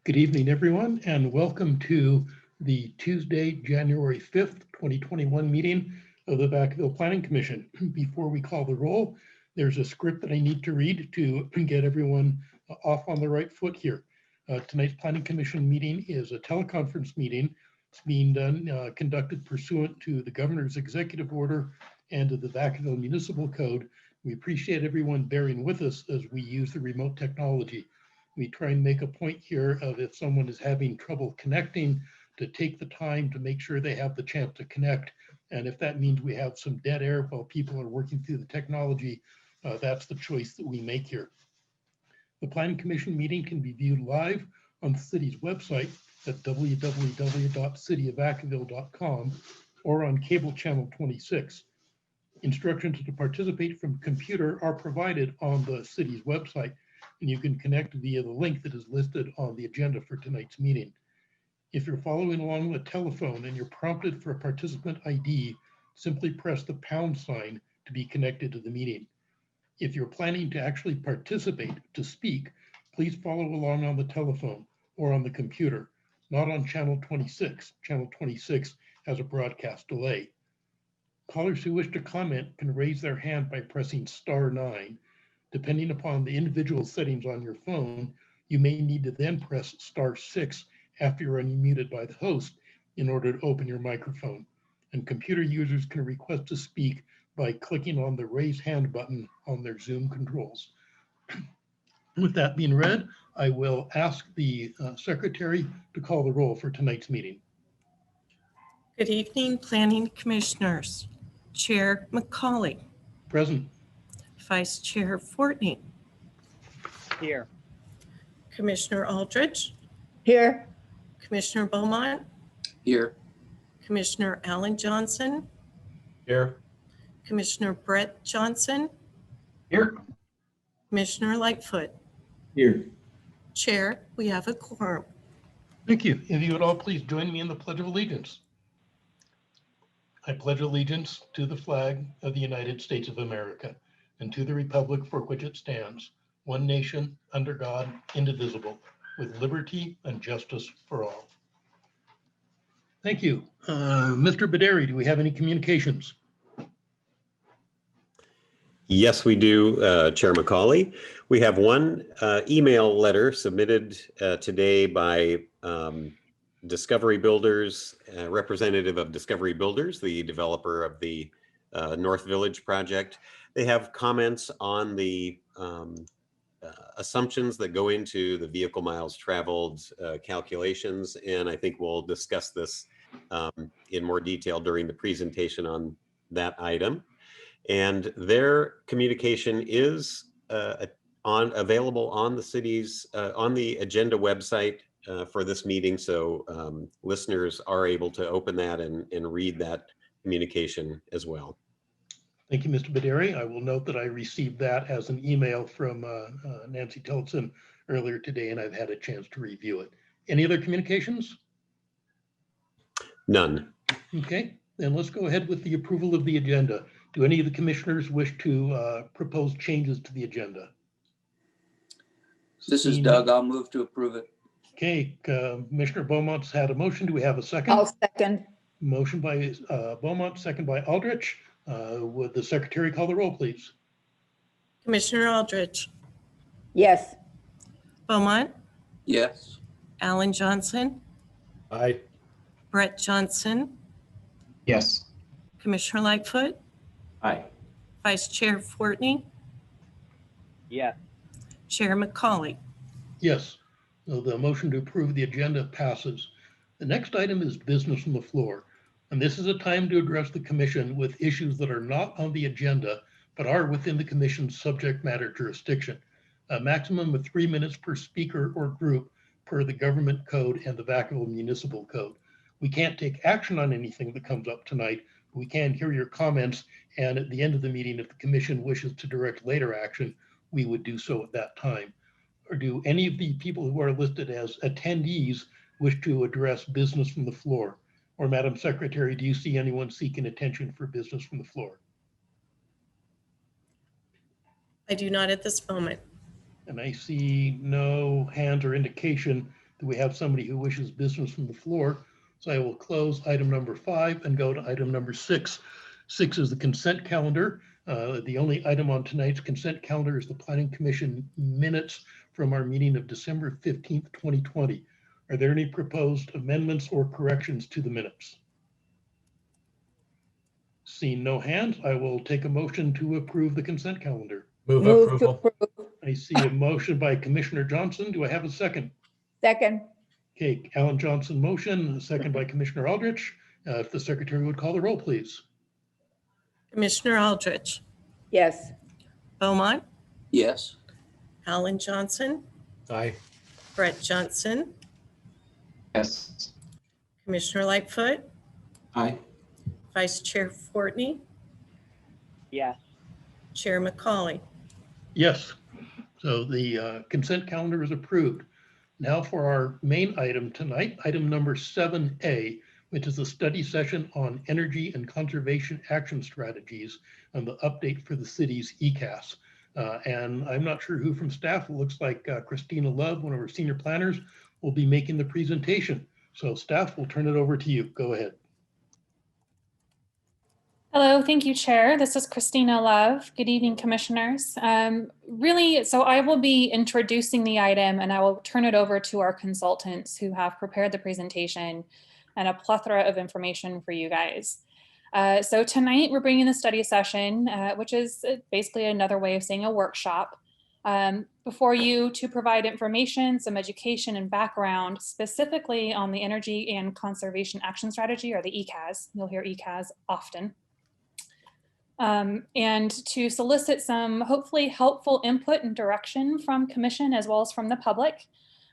Good evening, everyone, and welcome to the Tuesday, January 5th, 2021 meeting of the Vacaville Planning Commission. Before we call the roll, there's a script that I need to read to get everyone off on the right foot here. Tonight's Planning Commission meeting is a teleconference meeting. It's being conducted pursuant to the Governor's Executive Order and to the Vacaville Municipal Code. We appreciate everyone bearing with us as we use the remote technology. We try and make a point here of if someone is having trouble connecting, to take the time to make sure they have the chance to connect. And if that means we have some dead air while people are working through the technology, that's the choice that we make here. The Planning Commission meeting can be viewed live on the city's website at www.cityofvacaville.com or on cable channel 26. Instructions to participate from computer are provided on the city's website, and you can connect via the link that is listed on the agenda for tonight's meeting. If you're following along with a telephone and you're prompted for a participant ID, simply press the pound sign to be connected to the meeting. If you're planning to actually participate, to speak, please follow along on the telephone or on the computer, not on channel 26. Channel 26 has a broadcast delay. Callers who wish to comment can raise their hand by pressing *9. Depending upon the individual settings on your phone, you may need to then press *6 after you're unmuted by the host in order to open your microphone. And computer users can request to speak by clicking on the raise hand button on their Zoom controls. With that being read, I will ask the secretary to call the roll for tonight's meeting. Good evening, Planning Commissioners. Chair McCauley. Present. Vice Chair Fortney. Here. Commissioner Aldridge. Here. Commissioner Beaumont. Here. Commissioner Alan Johnson. Here. Commissioner Brett Johnson. Here. Commissioner Lightfoot. Here. Chair, we have a quorum. Thank you. If you would all please join me in the Pledge of Allegiance. I pledge allegiance to the flag of the United States of America and to the republic for which it stands, one nation, under God, indivisible, with liberty and justice for all. Thank you. Mr. Baderi, do we have any communications? Yes, we do, Chair McCauley. We have one email letter submitted today by Discovery Builders, representative of Discovery Builders, the developer of the North Village project. They have comments on the assumptions that go into the vehicle miles traveled calculations, and I think we'll discuss this in more detail during the presentation on that item. And their communication is available on the city's on the agenda website for this meeting, so listeners are able to open that and read that communication as well. Thank you, Mr. Baderi. I will note that I received that as an email from Nancy Tillotson earlier today, and I've had a chance to review it. Any other communications? None. Okay, then let's go ahead with the approval of the agenda. Do any of the commissioners wish to propose changes to the agenda? This is Doug. I'll move to approve it. Okay, Commissioner Beaumont's had a motion. Do we have a second? I'll second. Motion by Beaumont, second by Aldrich. Would the secretary call the roll, please? Commissioner Aldridge. Yes. Beaumont. Yes. Alan Johnson. Aye. Brett Johnson. Yes. Commissioner Lightfoot. Aye. Vice Chair Fortney. Yes. Chair McCauley. Yes. So the motion to approve the agenda passes. The next item is business from the floor. And this is a time to address the commission with issues that are not on the agenda, but are within the commission's subject matter jurisdiction. A maximum of 3 minutes per speaker or group per the government code and the Vacaville Municipal Code. We can't take action on anything that comes up tonight. We can hear your comments, and at the end of the meeting, if the commission wishes to direct later action, we would do so at that time. Or do any of the people who are listed as attendees wish to address business from the floor? Or Madam Secretary, do you see anyone seeking attention for business from the floor? I do not at this moment. And I see no hands or indication that we have somebody who wishes business from the floor. So I will close item number 5 and go to item number 6. 6 is the consent calendar. The only item on tonight's consent calendar is the Planning Commission minutes from our meeting of December 15th, 2020. Are there any proposed amendments or corrections to the minutes? Seeing no hands, I will take a motion to approve the consent calendar. Move Move to approval. approve. I see a motion by Commissioner Johnson. Do I have a second? Second. Okay, Alan Johnson motion, a second by Commissioner Aldrich. If the secretary would call the roll, please. Commissioner Aldrich, Yes. Beaumont, Yes. Alan Johnson, Aye. Brett Johnson, Yes. Commissioner Lightfoot, Aye. Vice Chair Fortney, Yes. Chair McCauley. Yes, so the consent calendar is approved. Now for our main item tonight, item number 7A, which is a study session on energy and conservation action strategies and the update for the city's ECAS. And I'm not sure who from staff, it looks like Christina Love, one of our senior planners, will be making the presentation. So staff, will turn it over to you. Go ahead. Hello, thank you, Chair. This is Christina Love. Good evening, Commissioners. So I will be introducing the item and I will turn it over to our consultants who have prepared the presentation and a plethora of information for you guys. So tonight we're bringing the study session, which is basically another way of saying a workshop, before you to provide information, some education and background specifically on the Energy and Conservation Action Strategy, or the ECAS. You'll hear ECAS often. And to solicit some hopefully helpful input and direction from Commission as well as from the public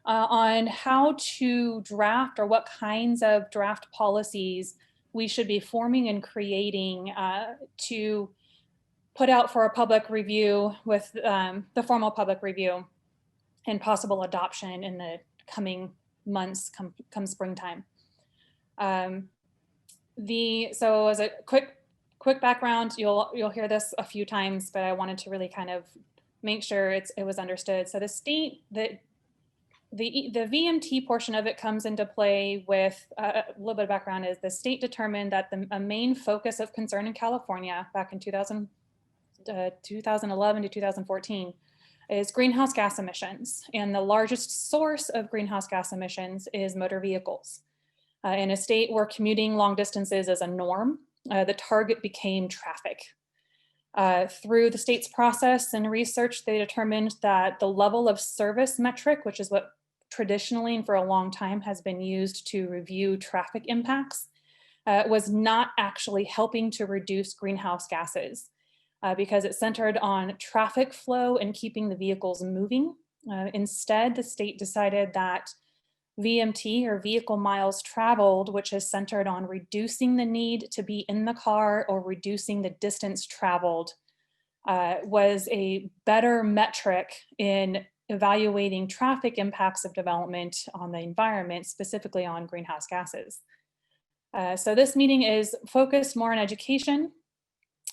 on how to draft or what kinds of draft policies we should be forming and creating to put out for a public review with the formal public review and possible adoption in the coming months come springtime. So as a quick background, you'll hear this a few times, but I wanted to really kind of make sure it was understood. So the state, the VMT portion of it comes into play with a little bit of background is the state determined that a main focus of concern in California back in 2011 to 2014 is greenhouse gas emissions. And the largest source of greenhouse gas emissions is motor vehicles. In a state where commuting long distances is a norm, the target became traffic. Through the state's process and research, they determined that the level of service metric, which is what traditionally and for a long time has been used to review traffic impacts, was not actually helping to reduce greenhouse gases because it centered on traffic flow and keeping the vehicles moving. Instead, the state decided that VMT, or vehicle miles traveled, which is centered on reducing the need to be in the car or reducing the distance traveled, was a better metric in evaluating traffic impacts of development on the environment, specifically on greenhouse gases. So this meeting is focused more on education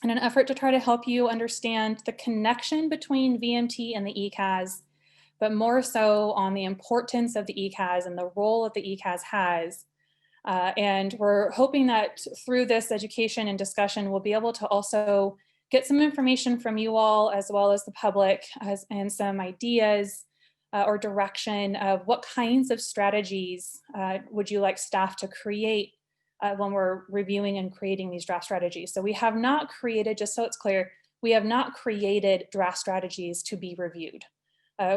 in an effort to try to help you understand the connection between VMT and the ECAS, but more so on the importance of the ECAS and the role that the ECAS has. And we're hoping that through this education and discussion, we'll be able to also get some information from you all as well as the public and some ideas or direction of what kinds of strategies would you like staff to create when we're reviewing and creating these draft strategies. So we have not created, just so it's clear, we have not created draft strategies to be reviewed.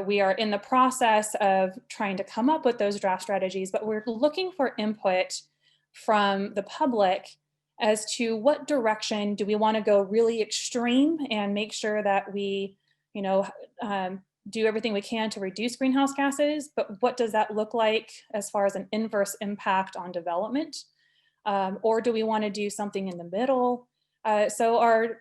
We are in the process of trying to come up with those draft strategies, but we're looking for input from the public as to what direction do we want to go really extreme and make sure that we, do everything we can to reduce greenhouse gases, but what does that look like as far as an inverse impact on development? Or do we want to do something in the middle? So our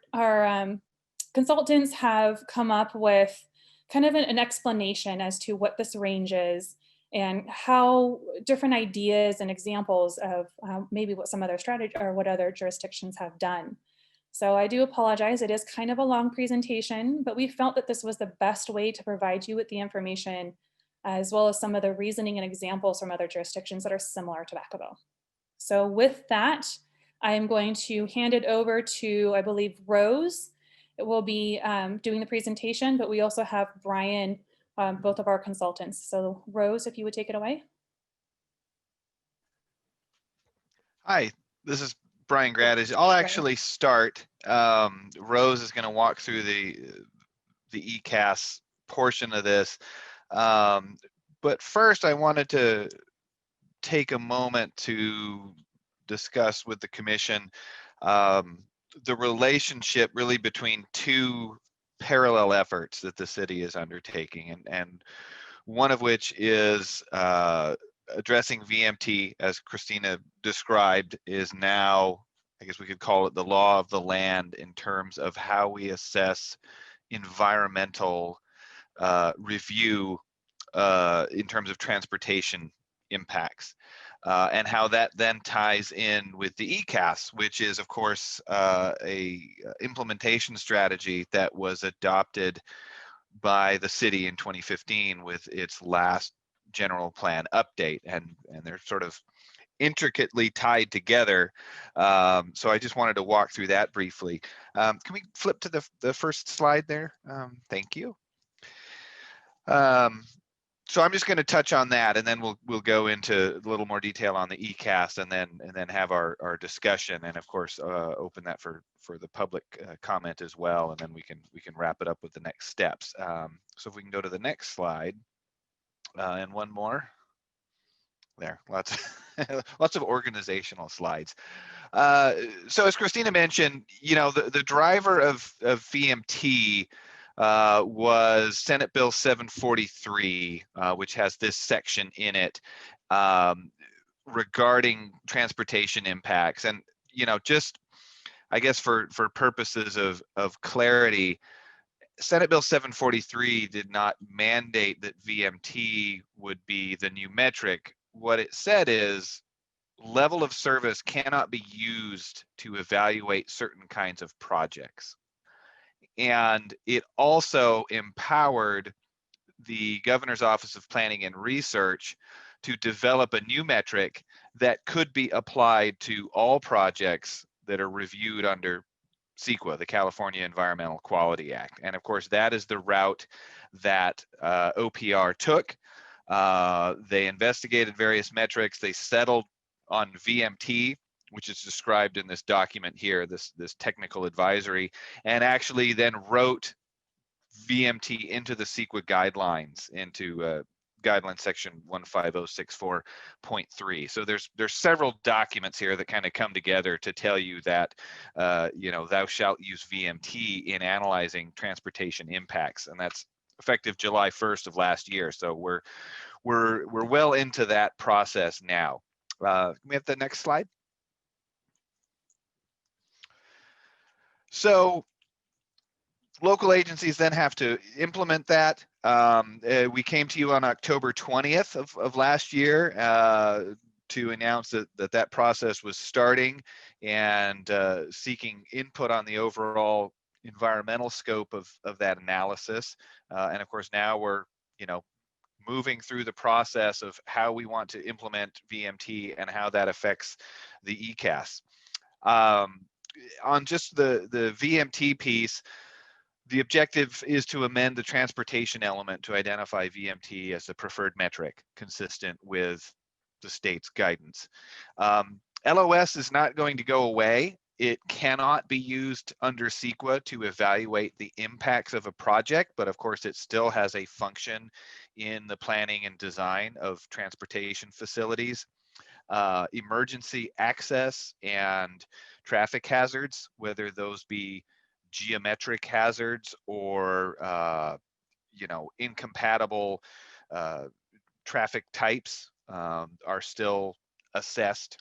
consultants have come up with kind of an explanation as to what this range is and how different ideas and examples of maybe what some other strategy or what other jurisdictions have done. So I do apologize, it is kind of a long presentation, but we felt that this was the best way to provide you with the information as well as some of the reasoning and examples from other jurisdictions that are similar to Vacaville. So with that, I am going to hand it over to, I believe, Rose. It will be doing the presentation, but we also have Brian, both of our consultants. So Rose, if you would take it away. Hi, this is Brian Graddis. I'll actually start. Rose is going to walk through the ECAS portion of this. But first, I wanted to take a moment to discuss with the commission the relationship really between two parallel efforts that the city is undertaking, and one of which is addressing VMT, as Christina described, is now, I guess we could call it the law of the land in terms of how we assess environmental review in terms of transportation impacts. And how that then ties in with the ECAS, which is, of course, a implementation strategy that was adopted by the city in 2015 with its last general plan update, and they're sort of intricately tied together. So I just wanted to walk through that briefly. Can we flip to the first slide there? Thank you. So I'm just going to touch on that, and then we'll go into a little more detail on the ECAS, and then have our discussion, and of course open that for the public comment as well, and then we can wrap it up with the next steps. So if we can go to the next slide, and one more. There, lots of organizational slides. So as Christina mentioned, the driver of VMT was Senate Bill 743, which has this section in it regarding transportation impacts. And just I guess for purposes of clarity, Senate Bill 743 did not mandate that VMT would be the new metric. What it said is level of service cannot be used to evaluate certain kinds of projects. And it also empowered the Governor's Office of Planning and Research to develop a new metric that could be applied to all projects that are reviewed under CEQA, the California Environmental Quality Act. And of course, that is the route that OPR took. They investigated various metrics. They settled on VMT, which is described in this document here, this technical advisory, and actually then wrote VMT into the CEQA guidelines, into guideline section 15064.3. So there's several documents here that kind of come together to tell you that thou shalt use VMT in analyzing transportation impacts, and that's effective July 1st of last year. So we're well into that process now. Can we have the next slide? So local agencies then have to implement that. We came to you on October 20th of last year to announce that process was starting and seeking input on the overall environmental scope of that analysis. And of course, now we're moving through the process of how we want to implement VMT and how that affects the ECAS. On just the VMT piece, the objective is to amend the transportation element to identify VMT as a preferred metric consistent with the state's guidance. LOS is not going to go away. It cannot be used under CEQA to evaluate the impacts of a project, but of course it still has a function in the planning and design of transportation facilities. Emergency access and traffic hazards, whether those be geometric hazards or incompatible traffic types, are still assessed.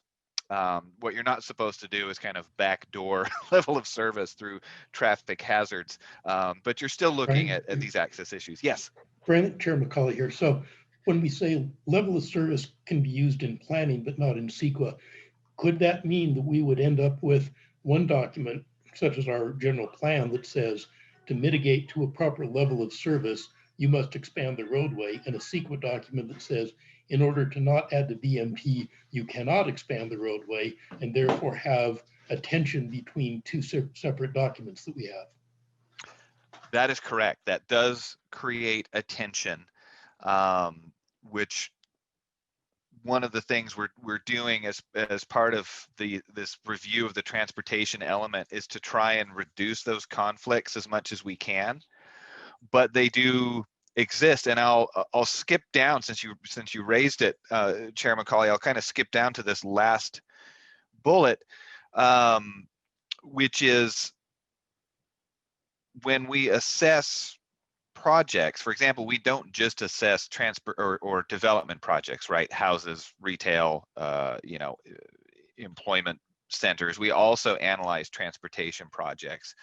What you're not supposed to do is kind of backdoor level of service through traffic hazards, but you're still looking at these access issues. Yes. Brian, Chair McCauley here. So when we say level of service can be used in planning but not in CEQA, could that mean that we would end up with one document, such as our general plan, that says to mitigate to a proper level of service, you must expand the roadway, and a CEQA document that says, in order to not add to VMT, you cannot expand the roadway, and therefore have a tension between two separate documents that we have. That is correct. That does create a tension, which one of the things we're doing as part of this review of the transportation element is to try and reduce those conflicts as much as we can. But they do exist, and I'll skip down since you raised it, Chair McCauley. I'll kind of skip down to this last bullet, which is when we assess projects. For example, we don't just assess transport or development projects, right? Houses, retail, employment centers. We also analyze transportation projects,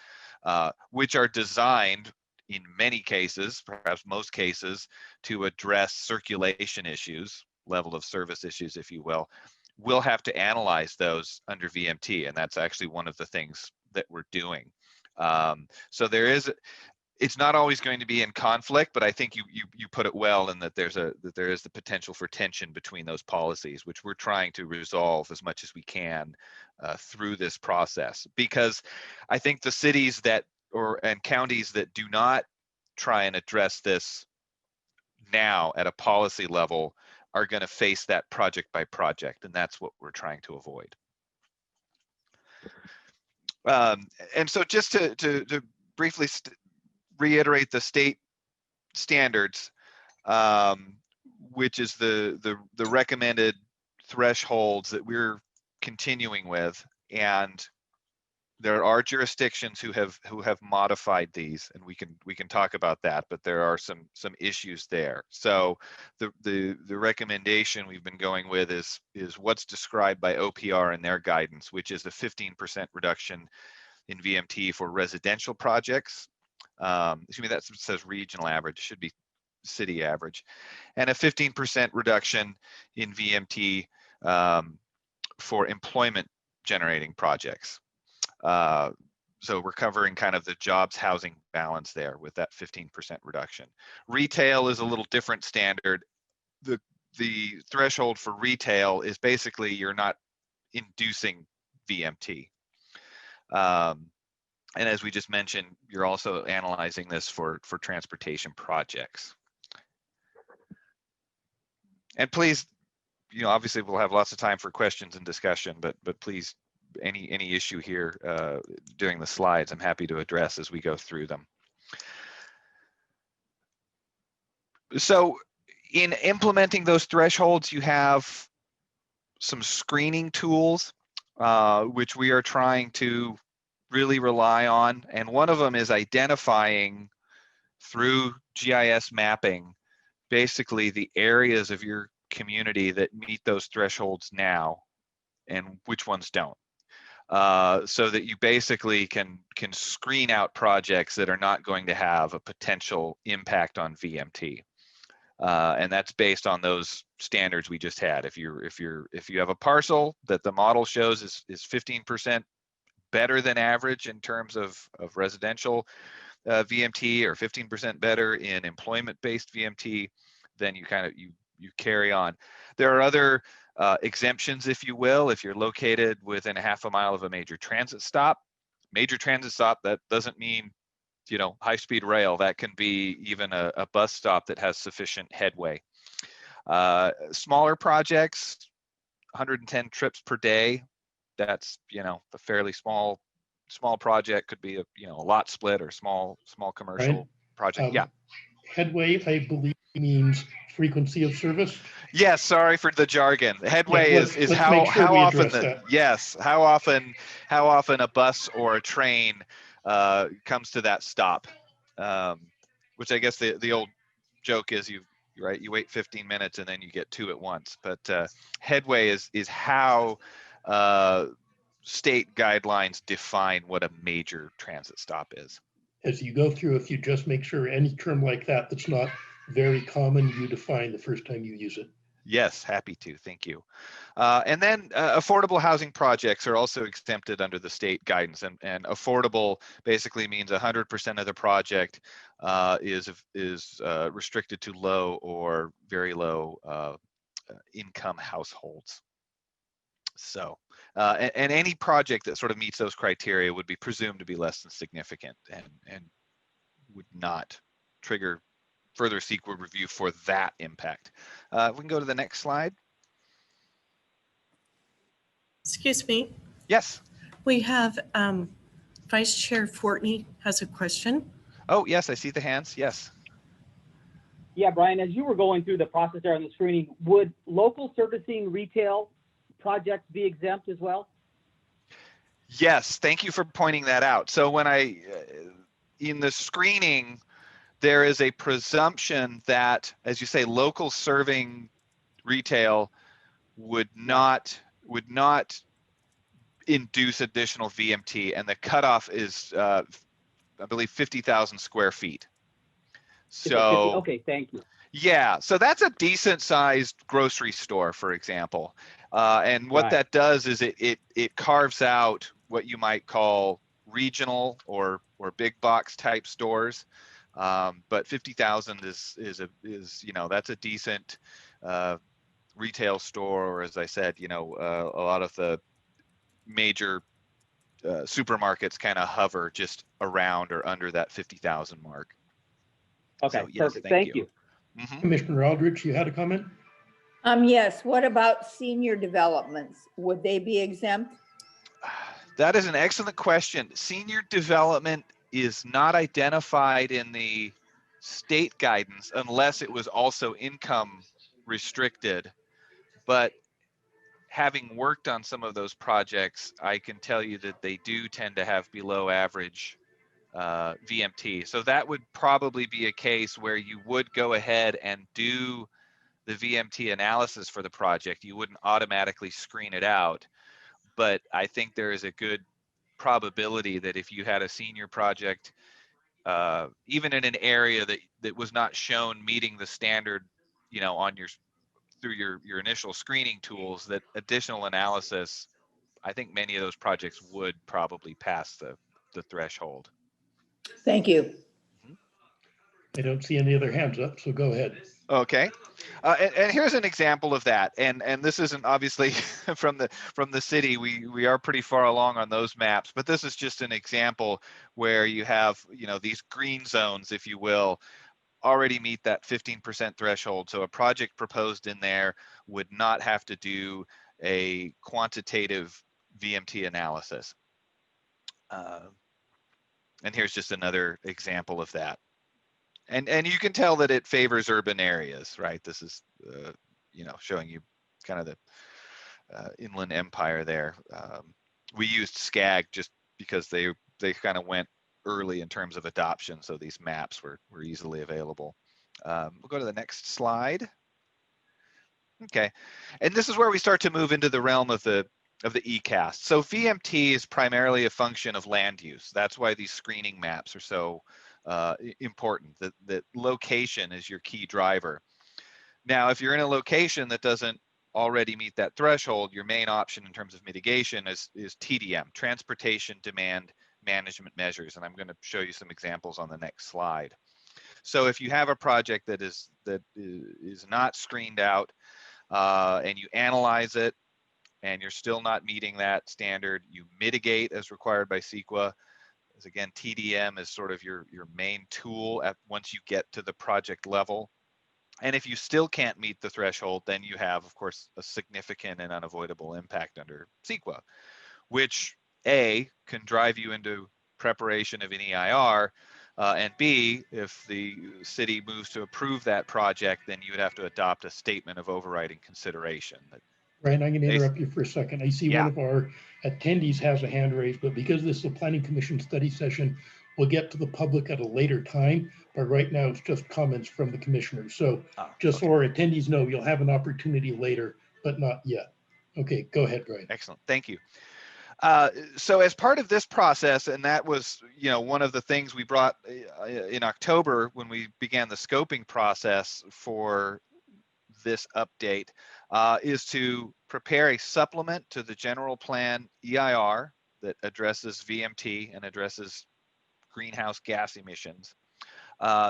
which are designed in many cases, perhaps most cases, to address circulation issues, level of service issues, if you will. We'll have to analyze those under VMT, and that's actually one of the things that we're doing. So it's not always going to be in conflict, but I think you put it well in that there is the potential for tension between those policies, which we're trying to resolve as much as we can through this process. Because I think the cities and counties that do not try and address this now at a policy level are going to face that project by project, and that's what we're trying to avoid. And so just to briefly reiterate the state standards, which is the recommended thresholds that we're continuing with, and there are jurisdictions who have modified these, and we can talk about that, but there are some issues there. So the recommendation we've been going with is what's described by OPR in their guidance, which is a 15% reduction in VMT for residential projects. Excuse me, that says regional average, it should be city average, and a 15% reduction in VMT for employment generating projects. So we're covering kind of the jobs housing balance there with that 15% reduction. Retail is a little different standard. The threshold for retail is basically you're not inducing VMT. And as we just mentioned, you're also analyzing this for transportation projects. And please, obviously we'll have lots of time for questions and discussion, but please, any issue here during the slides, I'm happy to address as we go through them. So in implementing those thresholds, you have some screening tools, which we are trying to really rely on. And one of them is identifying through GIS mapping, basically the areas of your community that meet those thresholds now and which ones don't. So that you basically can screen out projects that are not going to have a potential impact on VMT. And that's based on those standards we just had. If you have a parcel that the model shows is 15% better than average in terms of residential VMT, or 15% better in employment-based VMT, then you carry on. There are other exemptions, if you will, if you're located within a half a mile of a major transit stop. Major transit stop, that doesn't mean high-speed rail. That can be even a bus stop that has sufficient headway. Smaller projects, 110 trips per day. That's a fairly small project. Could be a lot split or small commercial project. Yeah. Headway, I believe, means frequency of service. Yes, sorry for the jargon. Headway is how often how often a bus or a train comes to that stop, which I guess the old joke is you wait 15 minutes and then you get two at once. But headway is how state guidelines define what a major transit stop is. As you go through, if you just make sure any term like that's not very common, you define the first time you use it. Yes, happy to. Thank you. And then affordable housing projects are also exempted under the state guidance, and affordable basically means 100% of the project is restricted to low or very low income households. So, and any project that sort of meets those criteria would be presumed to be less than significant and would not trigger further CEQA review for that impact. We can go to the next slide. Excuse me, Yes. we have Vice Chair Fortney has a question. Oh, yes, I see the hands. Yes. Yeah, Brian, as you were going through the process there on the screening, would local servicing retail projects be exempt as well? Yes, thank you for pointing that out. So when in the screening, there is a presumption that, as you say, local serving retail would not induce additional VMT, and the cutoff is, I believe, 50,000 square feet. So, okay, thank you. yeah, so that's a decent sized grocery store, for example. And what Right. that does is it carves out what you might call regional or big box type stores. But 50,000 is that's a decent retail store, or as I said, a lot of the major supermarkets kind of hover just around or under that 50,000 mark. Okay, So, yes, perfect. Thank you. Mhm. Commissioner Aldrich, you had a comment? Yes, what about senior developments? Would they be exempt? That is an excellent question. Senior development is not identified in the state guidance unless it was also income restricted. But having worked on some of those projects, I can tell you that they do tend to have below average VMT. So that would probably be a case where you would go ahead and do the VMT analysis for the project. You wouldn't automatically screen it out. But I think there is a good probability that if you had a senior project, even in an area that was not shown meeting the standard, on through your initial screening tools, that additional analysis, I think many of those projects would probably pass the threshold. Thank you. I don't see any other hands up, so go ahead. Okay, and here's an example of that, and this isn't obviously from the city. We are pretty far along on those maps, but this is just an example where you have these green zones, if you will, already meet that 15% threshold. So a project proposed in there would not have to do a quantitative VMT analysis. And here's just another example of that. And you can tell that it favors urban areas, right? This is, showing you kind of the inland empire there. We used SCAG just because they kind of went early in terms of adoption, so these maps were easily available. We'll go to the next slide. Okay, and this is where we start to move into the realm of the ECAST. So VMT is primarily a function of land use. That's why these screening maps are so important. That location is your key driver. Now, if you're in a location that doesn't already meet that threshold, your main option in terms of mitigation is TDM, Transportation Demand Management Measures, and I'm going to show you some examples on the next slide. So if you have a project that is not screened out and you analyze it and you're still not meeting that standard, you mitigate as required by CEQA. As again, TDM is sort of your main tool once you get to the project level. And if you still can't meet the threshold, then you have, of course, a significant and unavoidable impact under CEQA, which A, can drive you into preparation of an EIR, and B, if the city moves to approve that project, then you would have to adopt a statement of overriding consideration. Brian, I'm going to interrupt you for a second. I see one of our attendees has a hand raised, but because this is a Planning Commission study session, we'll get to the public at a later time. But right now, it's just comments from the commissioners. So just so our attendees know, you'll have an opportunity later, but not yet. Okay, go ahead, Brian. Excellent. Thank you. So as part of this process, and that was, one of the things we brought in October when we began the scoping process for this update is to prepare a supplement to the general plan EIR that addresses VMT and addresses greenhouse gas emissions,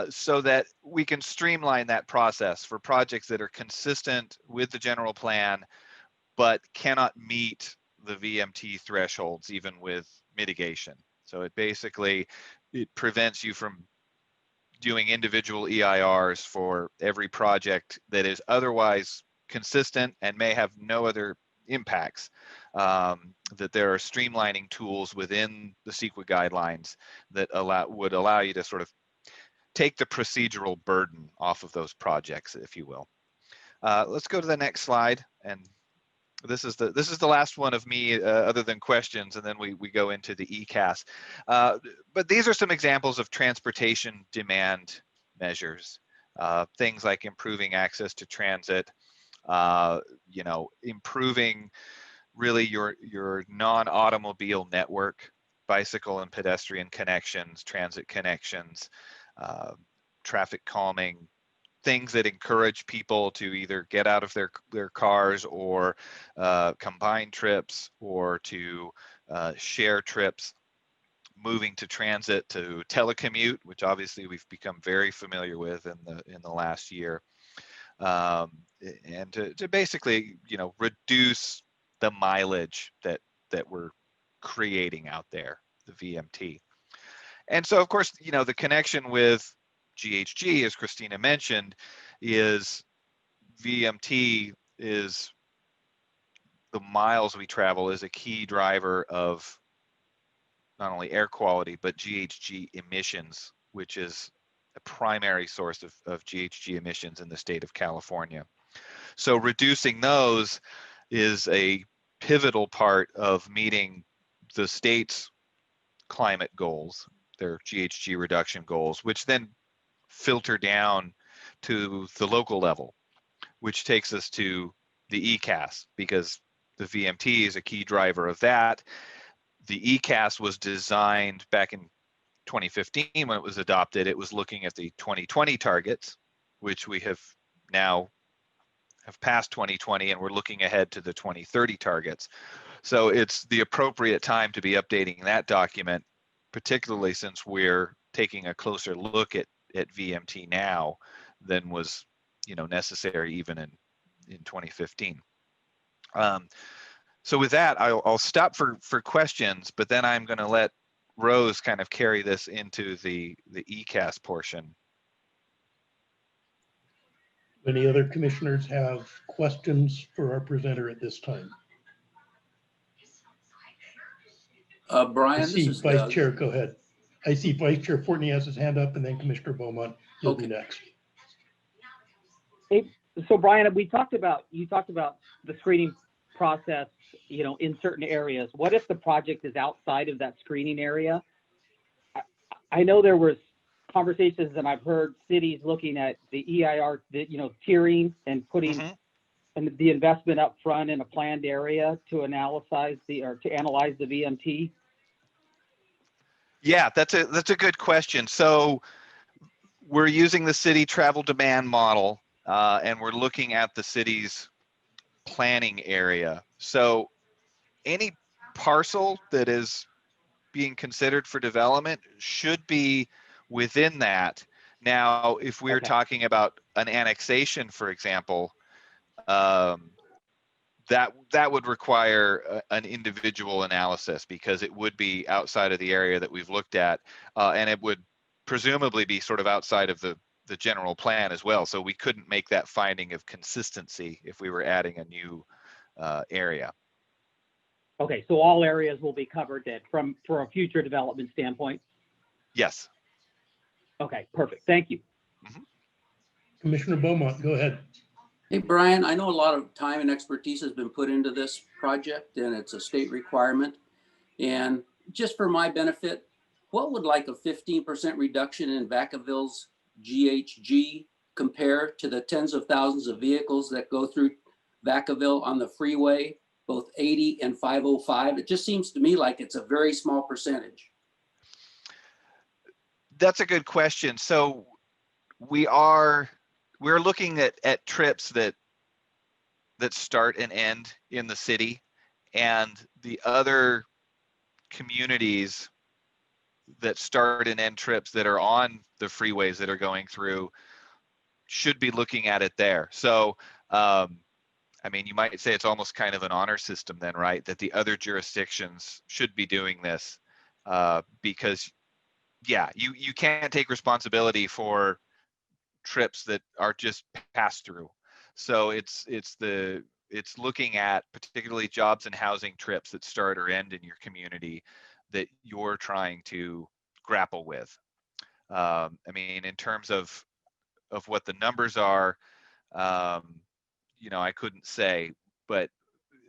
so that we can streamline that process for projects that are consistent with the general plan, but cannot meet the VMT thresholds even with mitigation. So it basically, it prevents you from doing individual EIRs for every project that is otherwise consistent and may have no other impacts. That there are streamlining tools within the CEQA guidelines that would allow you to sort of take the procedural burden off of those projects, if you will. Let's go to the next slide, and this is the last one of me, other than questions, and then we go into the ECAS. But these are some examples of transportation demand measures, things like improving access to transit, you know, improving really your non-automobile network, bicycle and pedestrian connections, transit connections, traffic calming, things that encourage people to either get out of their cars or combine trips or to share trips, moving to transit, to telecommute, which obviously we've become very familiar with in the last year, and to basically, you know, reduce the mileage that we're creating out there, the VMT. And so, of course, you know, the connection with GHG, as Christina mentioned, is VMT is the miles we travel is a key driver of not only air quality, but GHG emissions, which is a primary source of GHG emissions in the state of California. So reducing those is a pivotal part of meeting the state's climate goals, their GHG reduction goals, which then filter down to the local level, which takes us to the ECAS, because the VMT is a key driver of that. The ECAS was designed back in 2015 when it was adopted. It was looking at the 2020 targets, which we have now passed 2020, and we're looking ahead to the 2030 targets. So it's the appropriate time to be updating that document, particularly since we're taking a closer look at VMT now than was, you know, necessary even in 2015. So with that, I'll stop for questions, but then I'm going to let Rose kind of carry this into the ECAS portion. Any other commissioners have questions for our presenter at this time? I Brian, this see is Vice Doug. Chair, go ahead. I see Vice Chair Fortney has his hand up, and then Commissioner Beaumont, you'll be next. Hey, so Brian, you talked about the screening process, you know, in certain areas. What if the project is outside of that screening area? I know there was conversations, and I've heard cities looking at the EIR, you know, tiering and putting and the investment up front in a planned area to analyze the VMT. Yeah, that's a good question. So we're using the city travel demand model, and we're looking at the city's planning area. So any parcel that is being considered for development should be within that. Now, if we're talking about an annexation, for example, that would require an individual analysis, because it would be outside of the area that we've looked at, and it would presumably be sort of outside of the general plan as well. So we couldn't make that finding of consistency if we were adding a new area. Okay, so all areas will be covered for a future development standpoint? Yes. Okay, perfect. Thank you. Commissioner Beaumont, go ahead. Hey, Brian, I know a lot of time and expertise has been put into this project, and it's a state requirement. And just for my benefit, what would like a 15% reduction in Vacaville's GHG compare to the tens of thousands of vehicles that go through Vacaville on the freeway, both 80 and 505? It just seems to me like it's a very small percentage. That's a good question. So we are we're looking at trips that start and end in the city, and the other communities that start and end trips that are on the freeways that are going through should be looking at it there. So, I mean, you might say it's almost kind of an honor system then, right? That the other jurisdictions should be doing this, because, yeah, you can't take responsibility for trips that are just pass through. So it's looking at particularly jobs and housing trips that start or end in your community that you're trying to grapple with. I mean, in terms of what the numbers are, you know, I couldn't say, but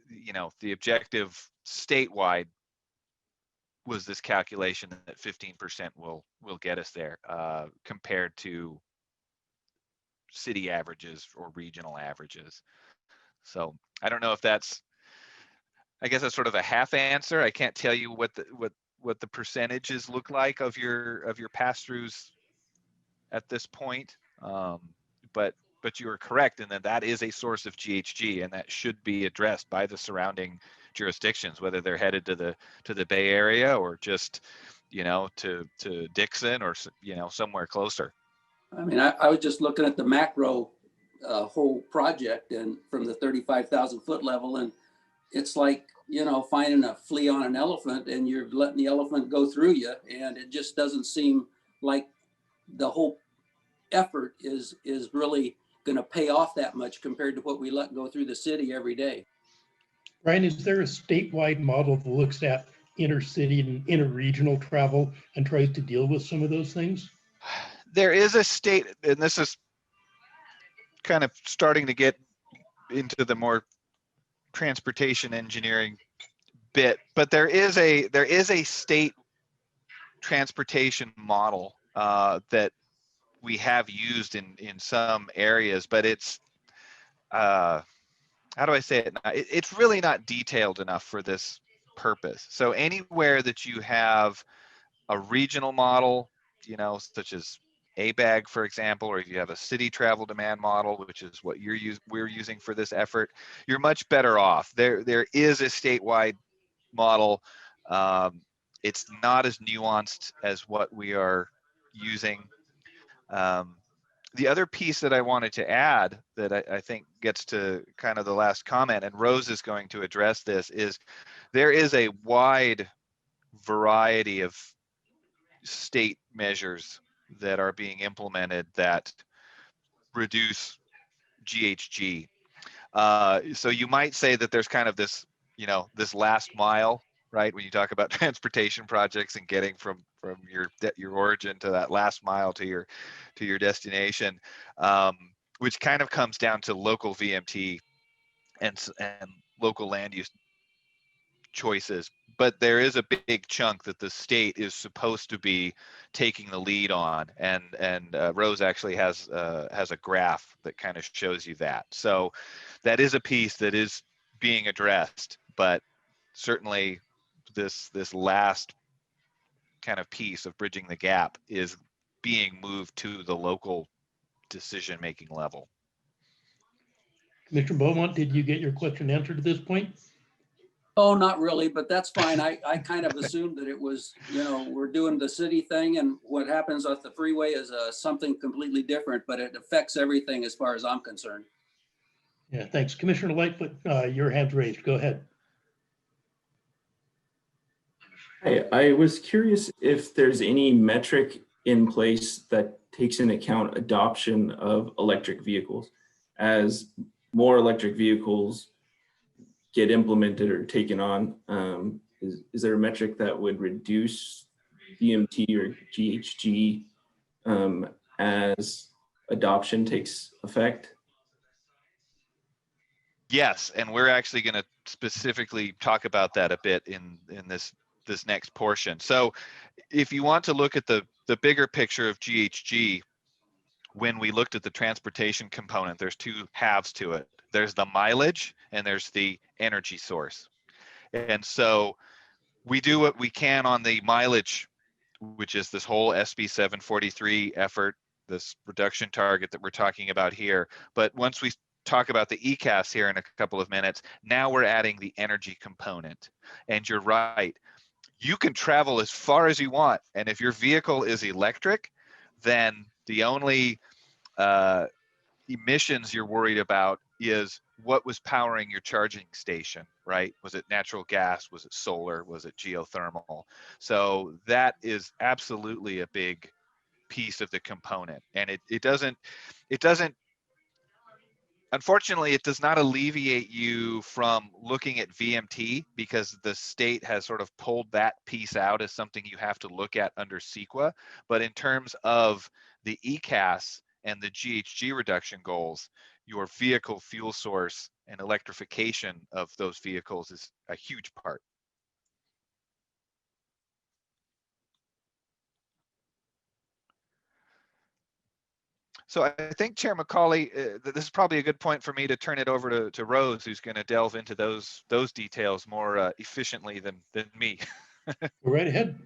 you know, the objective statewide was this calculation that 15% will get us there, compared to city averages or regional averages. So I don't know if that's, I guess that's sort of a half answer. I can't tell you what the percentages look like of your pass-throughs at this point. But you are correct in that that is a source of GHG, and that should be addressed by the surrounding jurisdictions, whether they're headed to the Bay Area or just, you know, to Dixon or, you know, somewhere closer. I mean, I was just looking at the macro whole project and from the 35,000 foot level, and it's like, you know, finding a flea on an elephant and you're letting the elephant go through you. And it just doesn't seem like the whole effort is really going to pay off that much compared to what we let go through the city every day. Brian, is there a statewide model that looks at intercity and interregional travel and tries to deal with some of those things? There is a state, and this is kind of starting to get into the more transportation engineering bit, but there is a state transportation model that we have used in some areas, but it's how do I say it? It's really not detailed enough for this purpose. So anywhere that you have a regional model, you know, such as ABAG, for example, or if you have a city travel demand model, which is what we're using for this effort, you're much better off. There is a statewide model. It's not as nuanced as what we are using. The other piece that I wanted to add that I think gets to kind of the last comment, and Rose is going to address this, is there is a wide variety of state measures that are being implemented that reduce GHG. So you might say that there's kind of this, you know, this last mile, right? When you talk about transportation projects and getting from your origin to that last mile to your destination, which kind of comes down to local VMT and local land use choices. But there is a big chunk that the state is supposed to be taking the lead on, and Rose actually has a graph that kind of shows you that. So that is a piece that is being addressed, but certainly this last kind of piece of bridging the gap is being moved to the local decision-making level. Commissioner Beaumont, did you get your question answered at this point? Oh, not really, but that's fine. I kind of assumed that it was, you know, we're doing the city thing and what happens off the freeway is something completely different, but it affects everything as far as I'm concerned. Yeah, thanks. Commissioner Lightfoot, your hand's raised. Go ahead. Hi, I was curious if there's any metric in place that takes into account adoption of electric vehicles. As more electric vehicles get implemented or taken on, is there a metric that would reduce VMT or GHG as adoption takes effect? Yes, and we're actually going to specifically talk about that a bit in this next portion. So if you want to look at the bigger picture of GHG, when we looked at the transportation component, there's two halves to it. There's the mileage and there's the energy source. And so we do what we can on the mileage, which is this whole SB 743 effort this reduction target that we're talking about here. But once we talk about the ECAS here in a couple of minutes, now we're adding the energy component. And you're right, you can travel as far as you want. And if your vehicle is electric, then the only emissions you're worried about is what was powering your charging station, right? Was it natural gas? Was it solar? Was it geothermal? So that is absolutely a big piece of the component. And it doesn't, unfortunately, it does not alleviate you from looking at VMT, because the state has sort of pulled that piece out as something you have to look at under CEQA. But in terms of the ECAS and the GHG reduction goals, your vehicle fuel source and electrification of those vehicles is a huge part. So I think, Chair Macaulay, this is probably a good point for me to turn it over to Rose, who's going to delve into those details more efficiently than me. Go right ahead.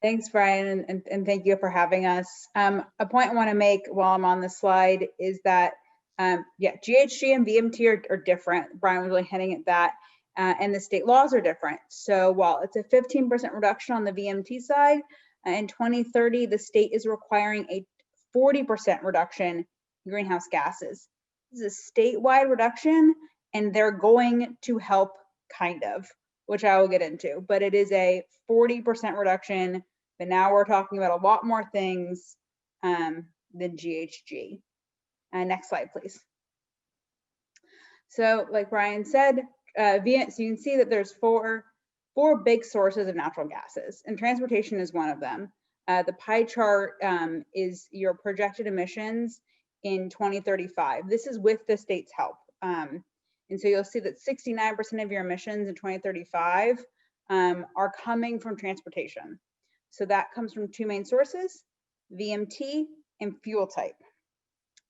Thanks, Brian, and thank you for having us. A point I want to make while I'm on the slide is that, yeah, GHG and VMT are different. Brian was really hinting at that, and the state laws are different. So while it's a 15% reduction on the VMT side, in 2030, the state is requiring a 40% reduction in greenhouse gases. This is a statewide reduction, and they're going to help, kind of, which I will get into, but it is a 40% reduction. But now we're talking about a lot more things than GHG. Next slide, please. So like Brian said, so you can see that there's four big sources of natural gases, and transportation is one of them. The pie chart is your projected emissions in 2035. This is with the state's help. And so you'll see that 69% of your emissions in 2035 are coming from transportation. So that comes from two main sources, VMT and fuel type.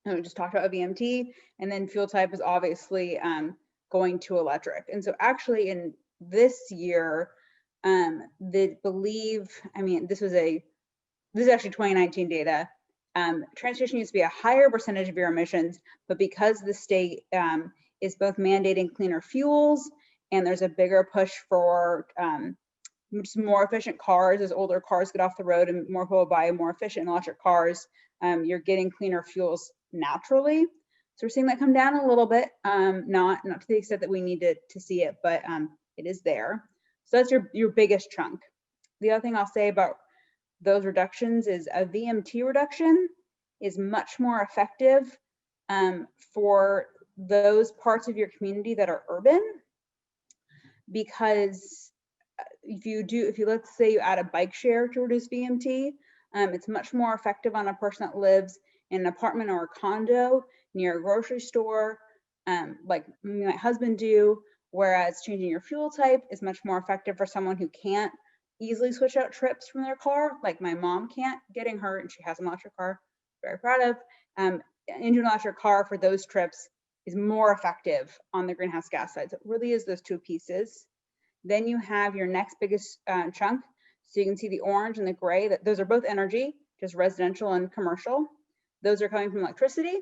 And we just talked about VMT, and then fuel type is obviously going to electric. And so actually in this year, this is actually 2019 data. Transportation used to be a higher percentage of your emissions, but because the state is both mandating cleaner fuels, and there's a bigger push for just more efficient cars as older cars get off the road and more people buy more efficient electric cars, you're getting cleaner fuels naturally. So we're seeing that come down a little bit, not to the extent that we need to see it, but it is there. So that's your biggest chunk. The other thing I'll say about those reductions is a VMT reduction is much more effective for those parts of your community that are urban, because if you let's say you add a bike share to reduce VMT, it's much more effective on a person that lives in an apartment or a condo near a grocery store, like my husband do, whereas changing your fuel type is much more effective for someone who can't easily switch out trips from their car, like my mom can't, getting her, and she has an electric car, very proud of. Into an electric car for those trips is more effective on the greenhouse gas side. So it really is those two pieces. Then you have your next biggest chunk. So you can see the orange and the gray, that those are both energy, just residential and commercial. Those are coming from electricity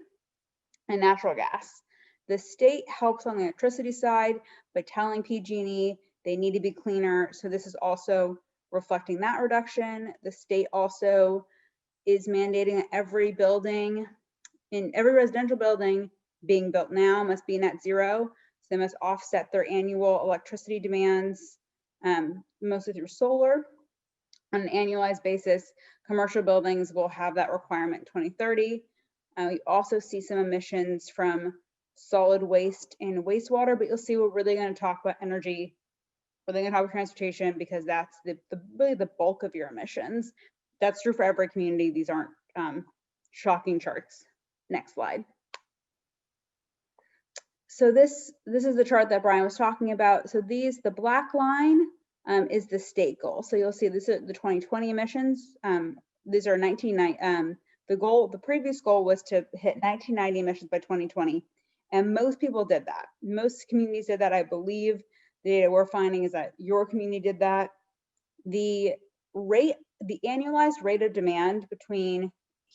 and natural gas. The state helps on the electricity side by telling PG&E they need to be cleaner. So this is also reflecting that reduction. The state also is mandating that every building, in every residential building being built now, must be net zero. So they must offset their annual electricity demands, mostly through solar. On an annualized basis, commercial buildings will have that requirement in 2030. We also see some emissions from solid waste and wastewater, but you'll see we're really going to talk about energy. We're going to talk about transportation, because that's really the bulk of your emissions. That's true for every community. These aren't shocking charts. Next slide. So this is the chart that Brian was talking about. So the black line is the state goal. So you'll see this is the 2020 emissions. These are the previous goal was to hit 1990 emissions by 2020. And most people did that. Most communities did that, I believe. The data we're finding is that your community did that. The annualized rate of demand between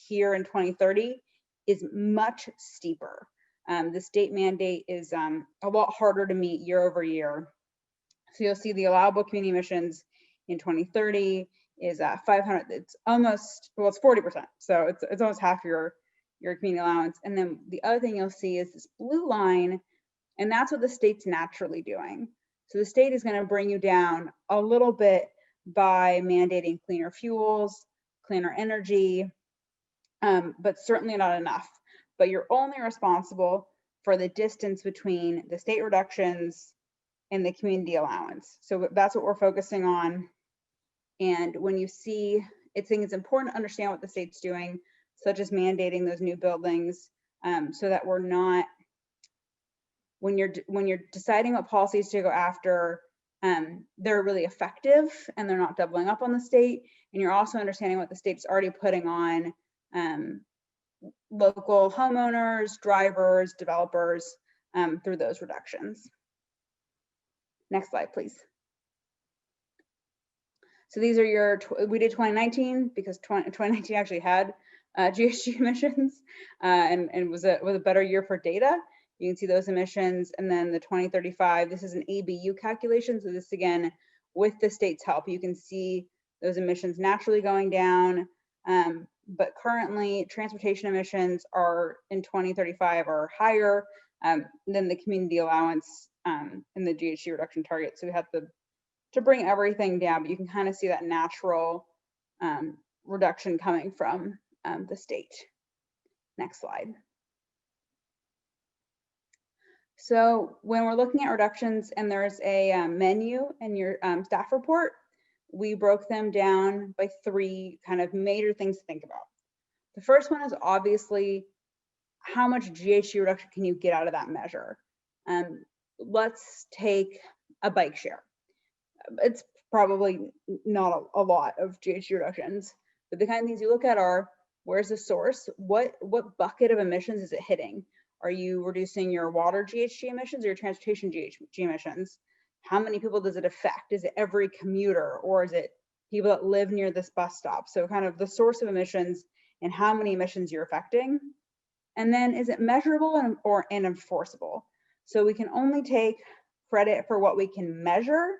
here in 2030 is much steeper. The state mandate is a lot harder to meet year over year. So you'll see the allowable community emissions in 2030 is 500. It's almost, well, it's 40%. So it's almost half your community allowance. And then the other thing you'll see is this blue line, and that's what the state's naturally doing. So the state is going to bring you down a little bit by mandating cleaner fuels, cleaner energy, but certainly not enough. But you're only responsible for the distance between the state reductions and the community allowance. So that's what we're focusing on. And when you see, I think it's important to understand what the state's doing, such as mandating those new buildings, so that we're not, when you're deciding what policies to go after, they're really effective and they're not doubling up on the state. And you're also understanding what the state's already putting on local homeowners, drivers, developers through those reductions. Next slide, please. So these are we did 2019 because 2019 actually had GHG emissions and was a better year for data. You can see those emissions, and then the 2035, this is an ABU calculation. So this, again, with the state's help, you can see those emissions naturally going down. But currently, transportation emissions are in 2035 are higher than the community allowance and the GHG reduction target. So we have to bring everything down, but you can kind of see that natural reduction coming from the state. Next slide. So when we're looking at reductions, and there's a menu in your staff report, we broke them down by 3 kind of major things to think about. The first one is obviously how much GHG reduction can you get out of that measure? Let's take a bike share. It's probably not a lot of GHG reductions, but the kind of things you look at are, where's the source? What bucket of emissions is it hitting? Are you reducing your water GHG emissions or your transportation GHG emissions? How many people does it affect? Is it every commuter, or is it people that live near this bus stop? So kind of the source of emissions and how many emissions you're affecting. And then is it measurable and enforceable? So we can only take credit for what we can measure.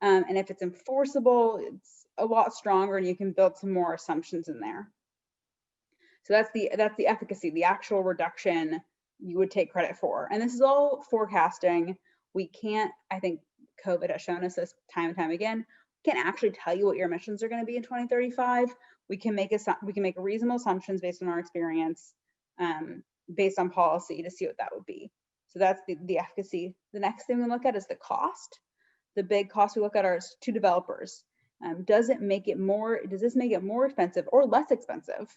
And if it's enforceable, it's a lot stronger and you can build some more assumptions in there. So that's the efficacy, the actual reduction you would take credit for. And this is all forecasting. We can't, I think COVID has shown us this time and time again, we can't actually tell you what your emissions are going to be in 2035. We can make reasonable assumptions based on our experience, based on policy to see what that would be. So that's the efficacy. The next thing we look at is the cost. The big cost we look at are to developers. Does this make it more expensive or less expensive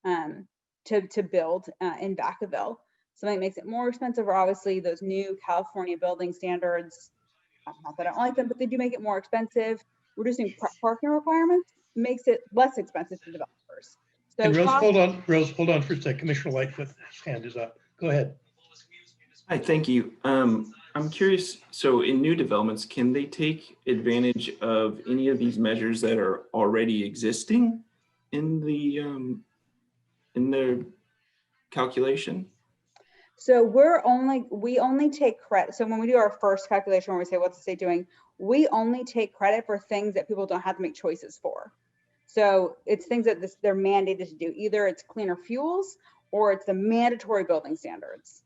to build in Vacaville? Something that makes it more expensive are obviously those new California building standards. Not that I don't like them, but they do make it more expensive. Reducing parking requirements makes it less expensive to developers. So and Rose, hold on for a sec. Commissioner Lightfoot's hand is up. Go ahead. Hi, thank you. I'm curious, so in new developments, can they take advantage of any of these measures that are already existing in the calculation? So we only take credit. So when we do our first calculation where we say, what's the state doing? We only take credit for things that people don't have to make choices for. So it's things that they're mandated to do. Either it's cleaner fuels or it's the mandatory building standards.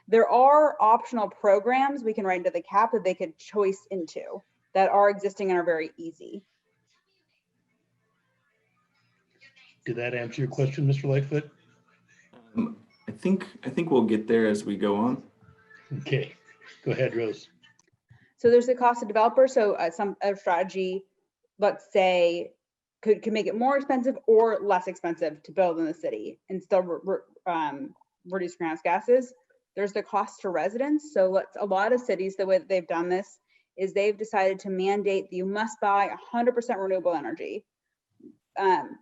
There are optional programs we can write into the cap that they could choice into that are existing and are very easy. Did that answer your question, Mr. Lightfoot? I think we'll get there as we go on. Okay, go ahead, Rose. So there's the cost of developers. So a strategy, let's say, could make it more expensive or less expensive to build in the city and still reduce greenhouse gases. There's the cost to residents. So a lot of cities, the way that they've done this is they've decided to mandate that you must buy 100% renewable energy. And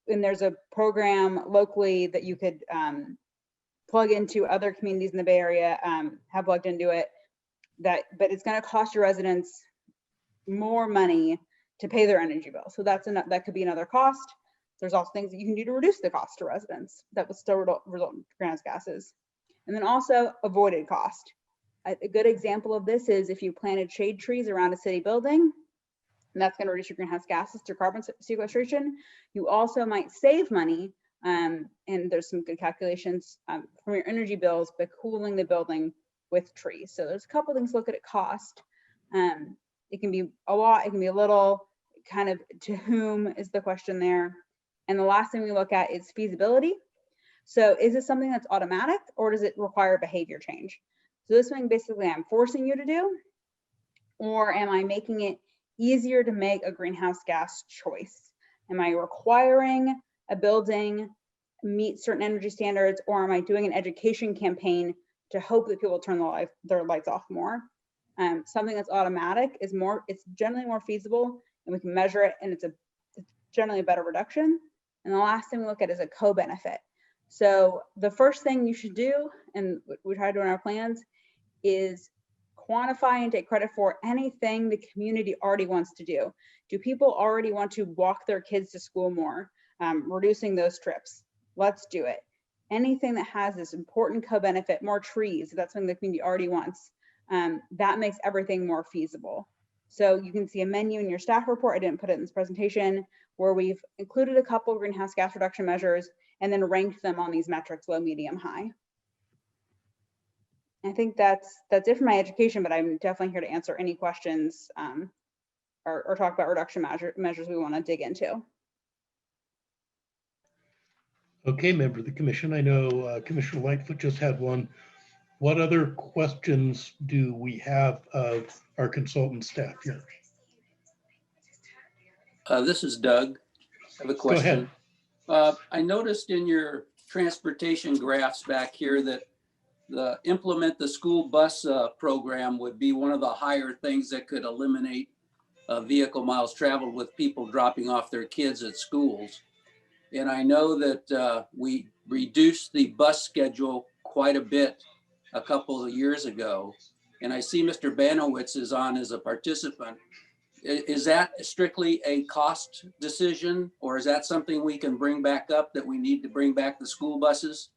there's a program locally that you could plug into. Other communities in the Bay Area have plugged into it. But it's going to cost your residents more money to pay their energy bill. So that could be another cost. There's also things that you can do to reduce the cost to residents that would still result in greenhouse gases. And then also avoided cost. A good example of this is if you planted shade trees around a city building, and that's going to reduce your greenhouse gases through carbon sequestration. You also might save money, and there's some good calculations from your energy bills by cooling the building with trees. So there's a couple things to look at cost. It can be a lot, it can be a little, kind of to whom is the question there. And the last thing we look at is feasibility. So is this something that's automatic or does it require behavior change? So this one basically I'm forcing you to do, or am I making it easier to make a greenhouse gas choice? Am I requiring a building meet certain energy standards, or am I doing an education campaign to hope that people turn their lights off more? Something that's automatic is it's generally more feasible, and we can measure it, and it's generally a better reduction. And the last thing we look at is a co-benefit. So the first thing you should do, and we try to do in our plans, is quantify and take credit for anything the community already wants to do. Do people already want to walk their kids to school more? Reducing those trips, let's do it. Anything that has this important co-benefit, more trees, if that's something the community already wants, that makes everything more feasible. So you can see a menu in your staff report, I didn't put it in this presentation, where we've included a couple greenhouse gas reduction measures and then ranked them on these metrics, low, medium, high. I think that's it for my education, but I'm definitely here to answer any questions or talk about reduction measures we want to dig into. Okay, member of the commission. I know Commissioner Lightfoot just had one. What other questions do we have of our consultant staff here? This is Doug. I have a question. Go ahead. I noticed in your transportation graphs back here that implement the school bus program would be one of the higher things that could eliminate vehicle miles traveled with people dropping off their kids at schools. And I know that we reduced the bus schedule quite a bit a couple of years ago. And I see Mr. Banowitz is on as a participant. Is that strictly a cost decision, or is that something we can bring back up, that we need to bring back the school buses?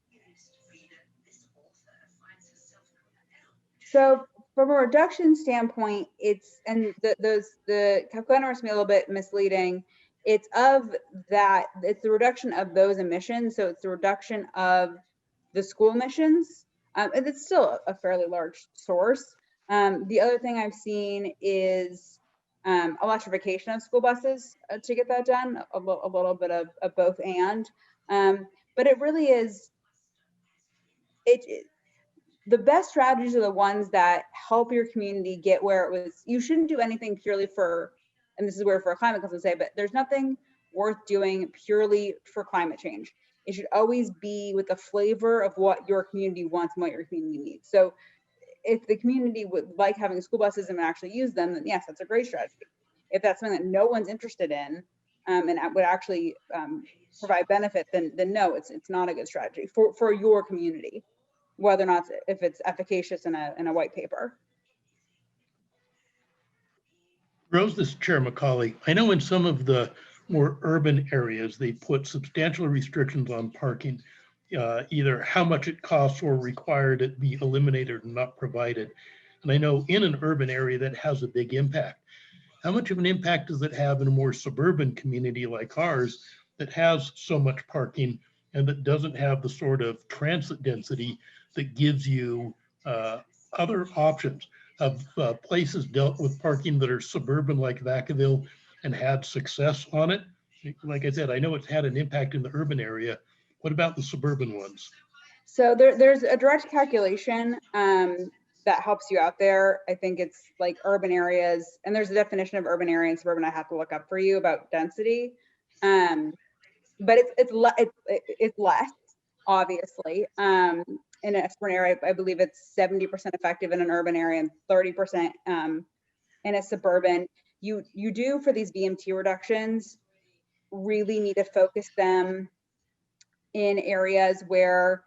So from a reduction standpoint, it's, and the calculator is a little bit misleading. It's the reduction of those emissions. So it's the reduction of the school emissions. And it's still a fairly large source. The other thing I've seen is electrification of school buses to get that done, a little bit of both and. But it really is, the best strategies are the ones that help your community get where it was. You shouldn't do anything purely for, and this is where for a climate consultant say, but there's nothing worth doing purely for climate change. It should always be with the flavor of what your community wants and what your community needs. So if the community would like having school buses and actually use them, then yes, that's a great strategy. If that's something that no one's interested in and would actually provide benefit, then no, it's not a good strategy for your community, whether or not if it's efficacious in a white paper. Rose, this is Chair McCauley. I know in some of the more urban areas, they put substantial restrictions on parking, either how much it costs or required it be eliminated or not provided. And I know in an urban area that has a big impact. How much of an impact does it have in a more suburban community like ours that has so much parking and that doesn't have the sort of transit density that gives you other options? Of places dealt with parking that are suburban like Vacaville and had success on it? Like I said, I know it's had an impact in the urban area. What about the suburban ones? So there's a direct calculation that helps you out there. I think it's like urban areas, and there's a definition of urban area and suburban I have to look up for you about density. But it's less, obviously. In a suburban area, I believe it's 70% effective in an urban area and 30% in a suburban. You do, for these VMT reductions, really need to focus them in areas where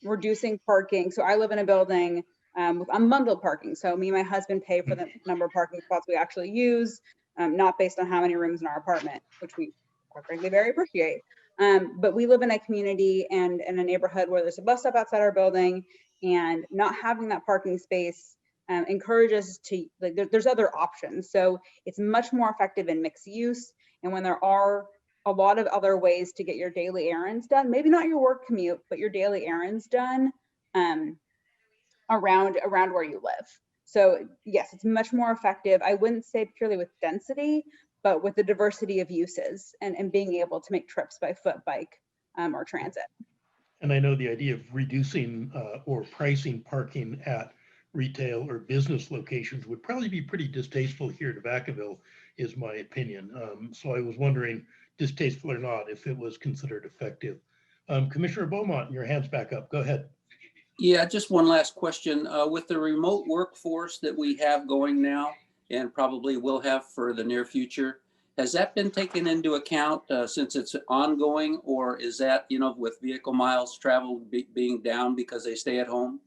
reducing parking. So I live in a building with unbundled parking. So me and my husband pay for the number of parking spots we actually use, not based on how many rooms in our apartment, which we quite frankly very appreciate. But we live in a community and in a neighborhood where there's a bus stop outside our building, and not having that parking space encourages us to, like, there's other options. So it's much more effective in mixed use. And when there are a lot of other ways to get your daily errands done, maybe not your work commute, but your daily errands done around where you live. So yes, it's much more effective. I wouldn't say purely with density, but with the diversity of uses and being able to make trips by foot, bike, or transit. And I know the idea of reducing or pricing parking at retail or business locations would probably be pretty distasteful here to Vacaville, is my opinion. So I was wondering, distasteful or not, if it was considered effective. Commissioner Beaumont, your hand's back up. Go ahead. Yeah, just one last question. With the remote workforce that we have going now and probably will have for the near future, has that been taken into account since it's ongoing, or is that, you know, with vehicle miles traveled being down because they stay at home?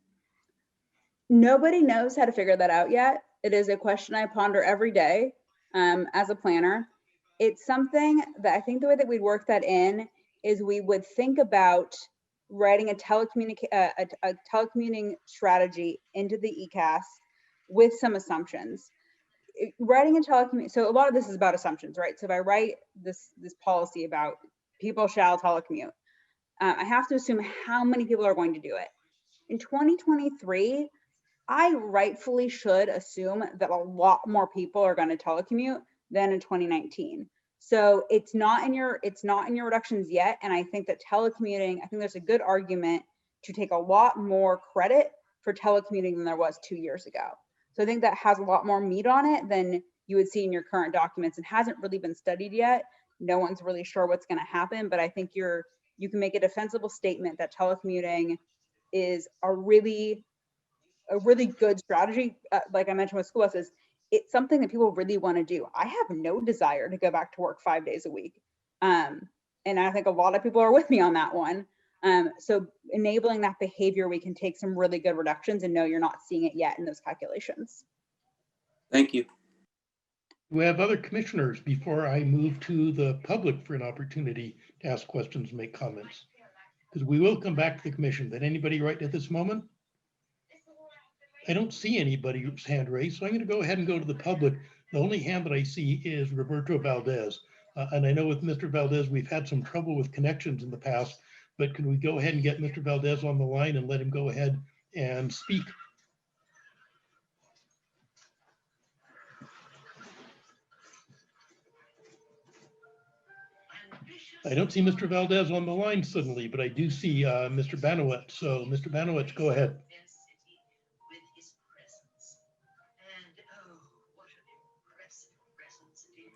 Nobody knows how to figure that out yet. It is a question I ponder every day as a planner. It's something that I think the way that we'd work that in is we would think about writing a telecommuting strategy into the ECAS with some assumptions. Writing a telecommuting, so a lot of this is about assumptions, right? So if I write this policy about people shall telecommute, I have to assume how many people are going to do it. In 2023, I rightfully should assume that a lot more people are going to telecommute than in 2019. So it's not in your reductions yet. And I think that telecommuting, I think there's a good argument to take a lot more credit for telecommuting than there was 2 years ago. So I think that has a lot more meat on it than you would see in your current documents. It hasn't really been studied yet. No one's really sure what's going to happen, but I think you can make a defensible statement that telecommuting is a really good strategy. Like I mentioned with school buses, it's something that people really want to do. I have no desire to go back to work 5 days a week. And I think a lot of people are with me on that one. So enabling that behavior, we can take some really good reductions, and no, you're not seeing it yet in those calculations. Thank you. We have other commissioners before I move to the public for an opportunity to ask questions and make comments. Because we will come back to the commission. Did anybody right at this moment? I don't see anybody's hand raised, so I'm going to go ahead and go to the public. The only hand that I see is Roberto Valdez. And I know with Mr. Valdez, we've had some trouble with connections in the past, but can we go ahead and get Mr. Valdez on the line and let him go ahead and speak? I don't see Mr. Valdez on the line suddenly, but I do see Mr. Banowitz. So Mr. Banowitz, go ahead.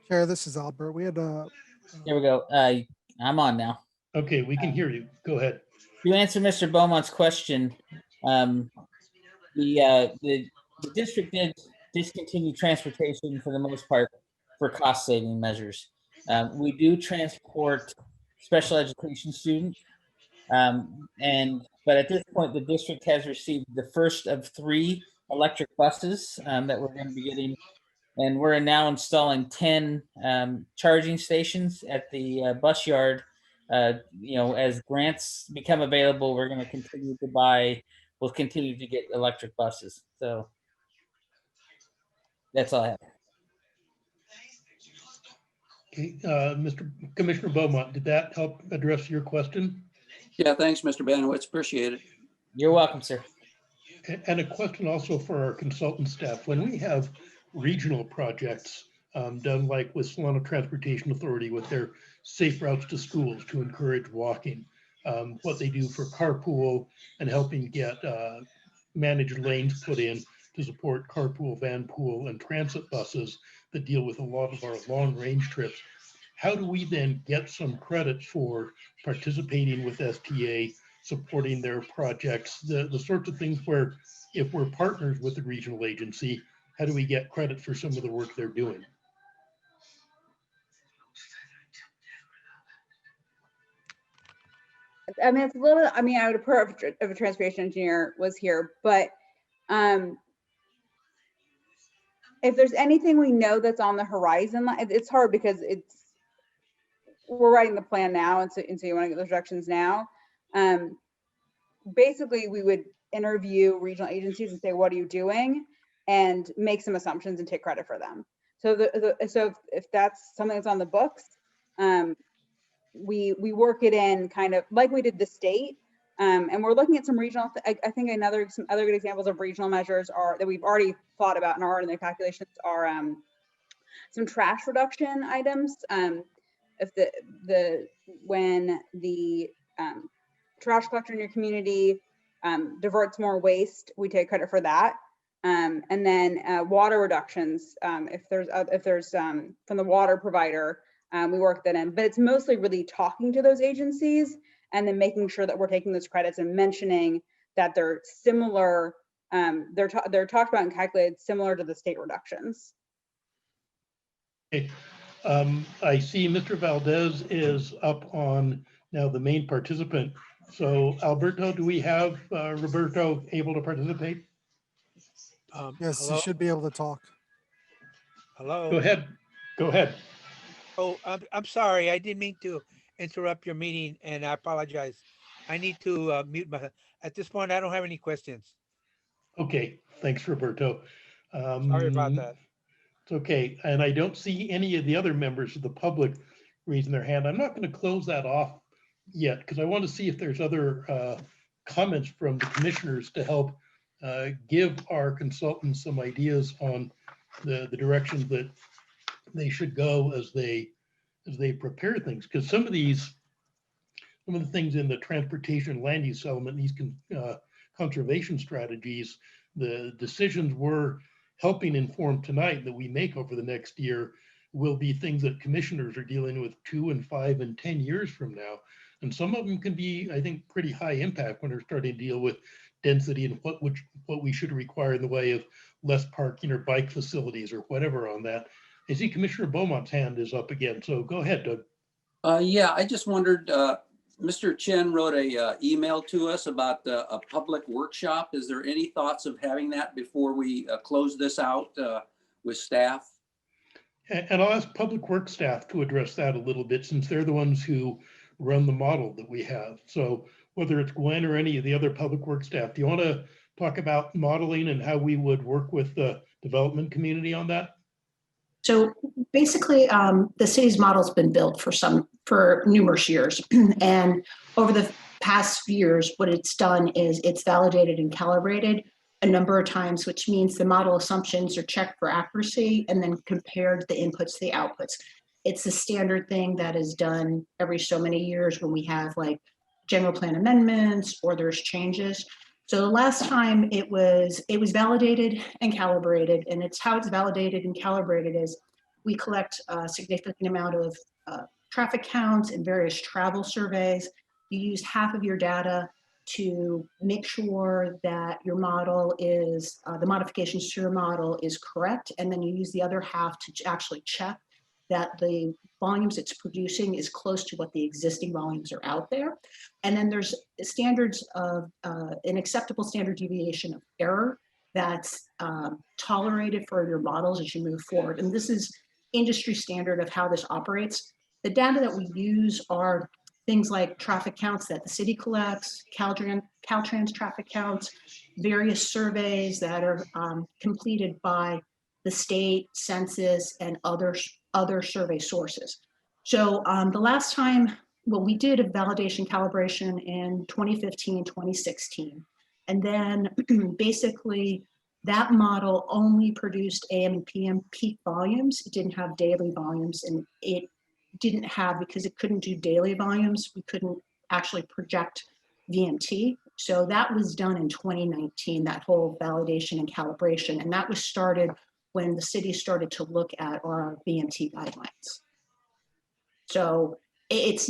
Chair, this is Albert. We had a. Here we go. I'm on now. Okay, we can hear you. Go ahead. You answered Mr. Beaumont's question. The district did discontinue transportation for the most part for cost saving measures. We do transport special education students, but at this point, the district has received the first of 3 electric buses that we're going to be getting. And we're now installing 10 charging stations at the bus yard. As grants become available, we're going to continue to we'll continue to get electric buses. So that's all I have. Okay, Mr. Commissioner Beaumont, did that help address your question? Yeah, thanks, Mr. Banowitz. Appreciate it. You're welcome, sir. And a question also for our consultant staff. When we have regional projects done like with Solano Transportation Authority with their safe routes to schools to encourage walking, what they do for carpool and helping get managed lanes put in to support carpool, van pool, and transit buses that deal with a lot of our long range trips. How do we then get some credit for participating with STA, supporting their projects, the sorts of things where if we're partners with the regional agency, how do we get credit for some of the work they're doing? I mean, it's a little, I mean, I would prefer if a transportation engineer was here, but if there's anything we know that's on the horizon, it's hard because we're writing the plan now, and so you want to get those reductions now. Basically, we would interview regional agencies and say, what are you doing? And make some assumptions and take credit for them. So so if that's something that's on the books, we work it in kind of like we did the state. And we're looking at some regional, I think some other good examples of regional measures are that we've already thought about and are in the calculations are some trash reduction items. If when the trash collector in your community diverts more waste, we take credit for that. And then water reductions, if there's from the water provider, we work that in. But it's mostly really talking to those agencies and then making sure that we're taking those credits and mentioning that they're similar. They're talked about and calculated similar to the state reductions. Okay. I see Mr. Valdez is up on now the main participant. So Alberto, do we have Roberto able to participate? Yes, Hello? you should be able to talk. Hello? Go ahead. Go ahead. Oh, I'm sorry. I didn't mean to interrupt your meeting, and I apologize. I need to mute myself. At this point, I don't have any questions. Okay, thanks, Roberto. Sorry about that. It's okay. And I don't see any of the other members of the public raising their hand. I'm not going to close that off yet because I want to see if there's other comments from the commissioners to help give our consultants some ideas on the direction that they should go as they prepare things. Because some of the things in the transportation land use element, these conservation strategies, the decisions we're helping inform tonight that we make over the next year will be things that commissioners are dealing with 2 and 5 and 10 years from now. And some of them can be, I think, pretty high impact when they're starting to deal with density and what we should require in the way of less parking or bike facilities or whatever on that. I see Commissioner Beaumont's hand is up again. So go ahead, Doug. Yeah, I just wondered, Mr. Chen wrote a email to us about a public workshop. Is there any thoughts of having that before we close this out with staff? And I'll ask Public Works staff to address that a little bit since they're the ones who run the model that we have. So whether it's Gwen or any of the other Public Works staff, do you want to talk about modeling and how we would work with the development community on that? So basically, the city's model's been built for numerous years. And over the past few years, what it's done is it's validated and calibrated a number of times, which means the model assumptions are checked for accuracy and then compared the inputs to the outputs. It's a standard thing that is done every so many years when we have like general plan amendments or there's changes. So the last time it was validated and calibrated, and it's how it's validated and calibrated is we collect a significant amount of traffic counts and various travel surveys. You use half of your data to make sure that your model is, the modifications to your model is correct, and then you use the other half to actually check that the volumes it's producing is close to what the existing volumes are out there. And then there's standards of an acceptable standard deviation of error that's tolerated for your models as you move forward. And this is industry standard of how this operates. The data that we use are things like traffic counts that the city collects, Caltrans traffic counts, various surveys that are completed by the state, census, and other survey sources. So the last time, well, we did a validation calibration in 2015, 2016. And then basically that model only produced AM and PM peak volumes. It didn't have daily volumes, and it didn't have, because it couldn't do daily volumes, we couldn't actually project VMT. So that was done in 2019, that whole validation and calibration. And that was started when the city started to look at our VMT guidelines. So it's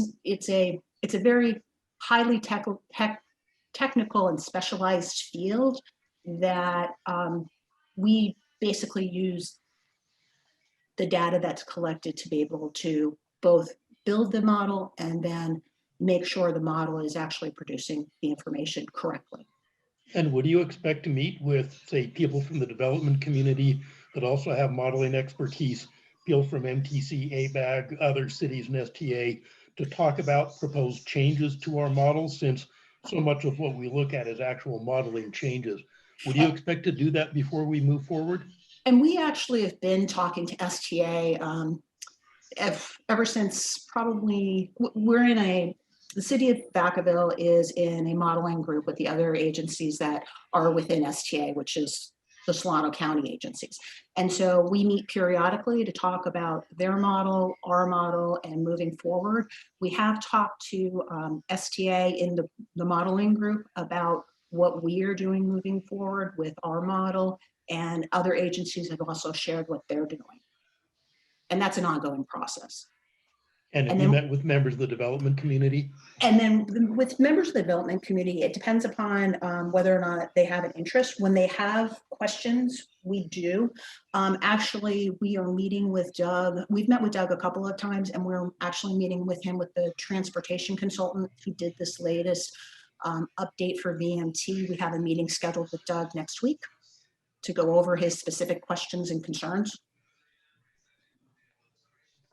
a very highly technical and specialized field that we basically use the data that's collected to be able to both build the model and then make sure the model is actually producing the information correctly. And would you expect to meet with, say, people from the development community that also have modeling expertise people from MTC, ABAG, other cities and STA to talk about proposed changes to our model, since so much of what we look at is actual modeling changes. Would you expect to do that before we move forward? And we actually have been talking to STA ever since probably, the city of Vacaville is in a modeling group with the other agencies that are within STA, which is the Solano County agencies. And so we meet periodically to talk about their model, our model, and moving forward. We have talked to STA in the modeling group about what we are doing moving forward with our model, and other agencies have also shared what they're doing. And that's an ongoing process. And have you met with members of the development community? And then with members of the development community, it depends upon whether or not they have an interest. When they have questions, we do. Actually, we are meeting with Doug. We've met with Doug a couple of times, and we're actually meeting with him with the transportation consultant who did this latest update for VMT. We have a meeting scheduled with Doug next week to go over his specific questions and concerns.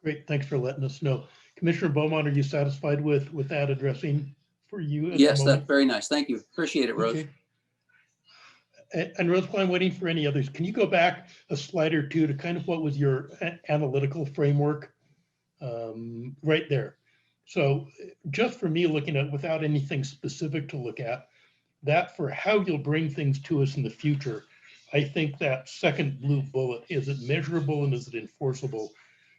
Great, thanks for letting us know. Commissioner Beaumont, are you satisfied with that addressing for you? Yes, that's very nice. Thank you. Appreciate it, Rose. Okay. And Rose, while I'm waiting for any others, can you go back a slide or two to kind of what was your analytical framework right there? So just for me looking at, without anything specific to look at, that for how you'll bring things to us in the future, I think that second blue bullet, is it measurable and is it enforceable?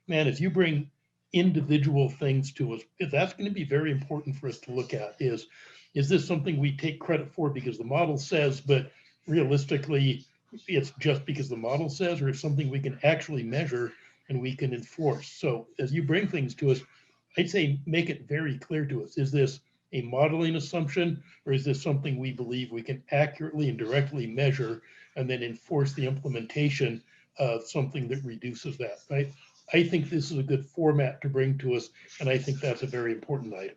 Man, if you bring individual things to us, that's going to be very important for us to look at. Is this something we take credit for because the model says, but realistically it's just because the model says, or it's something we can actually measure and we can enforce? So as you bring things to us, I'd say make it very clear to us. Is this a modeling assumption, or is this something we believe we can accurately and directly measure and then enforce the implementation of something that reduces that, right? I think this is a good format to bring to us, and I think that's a very important item.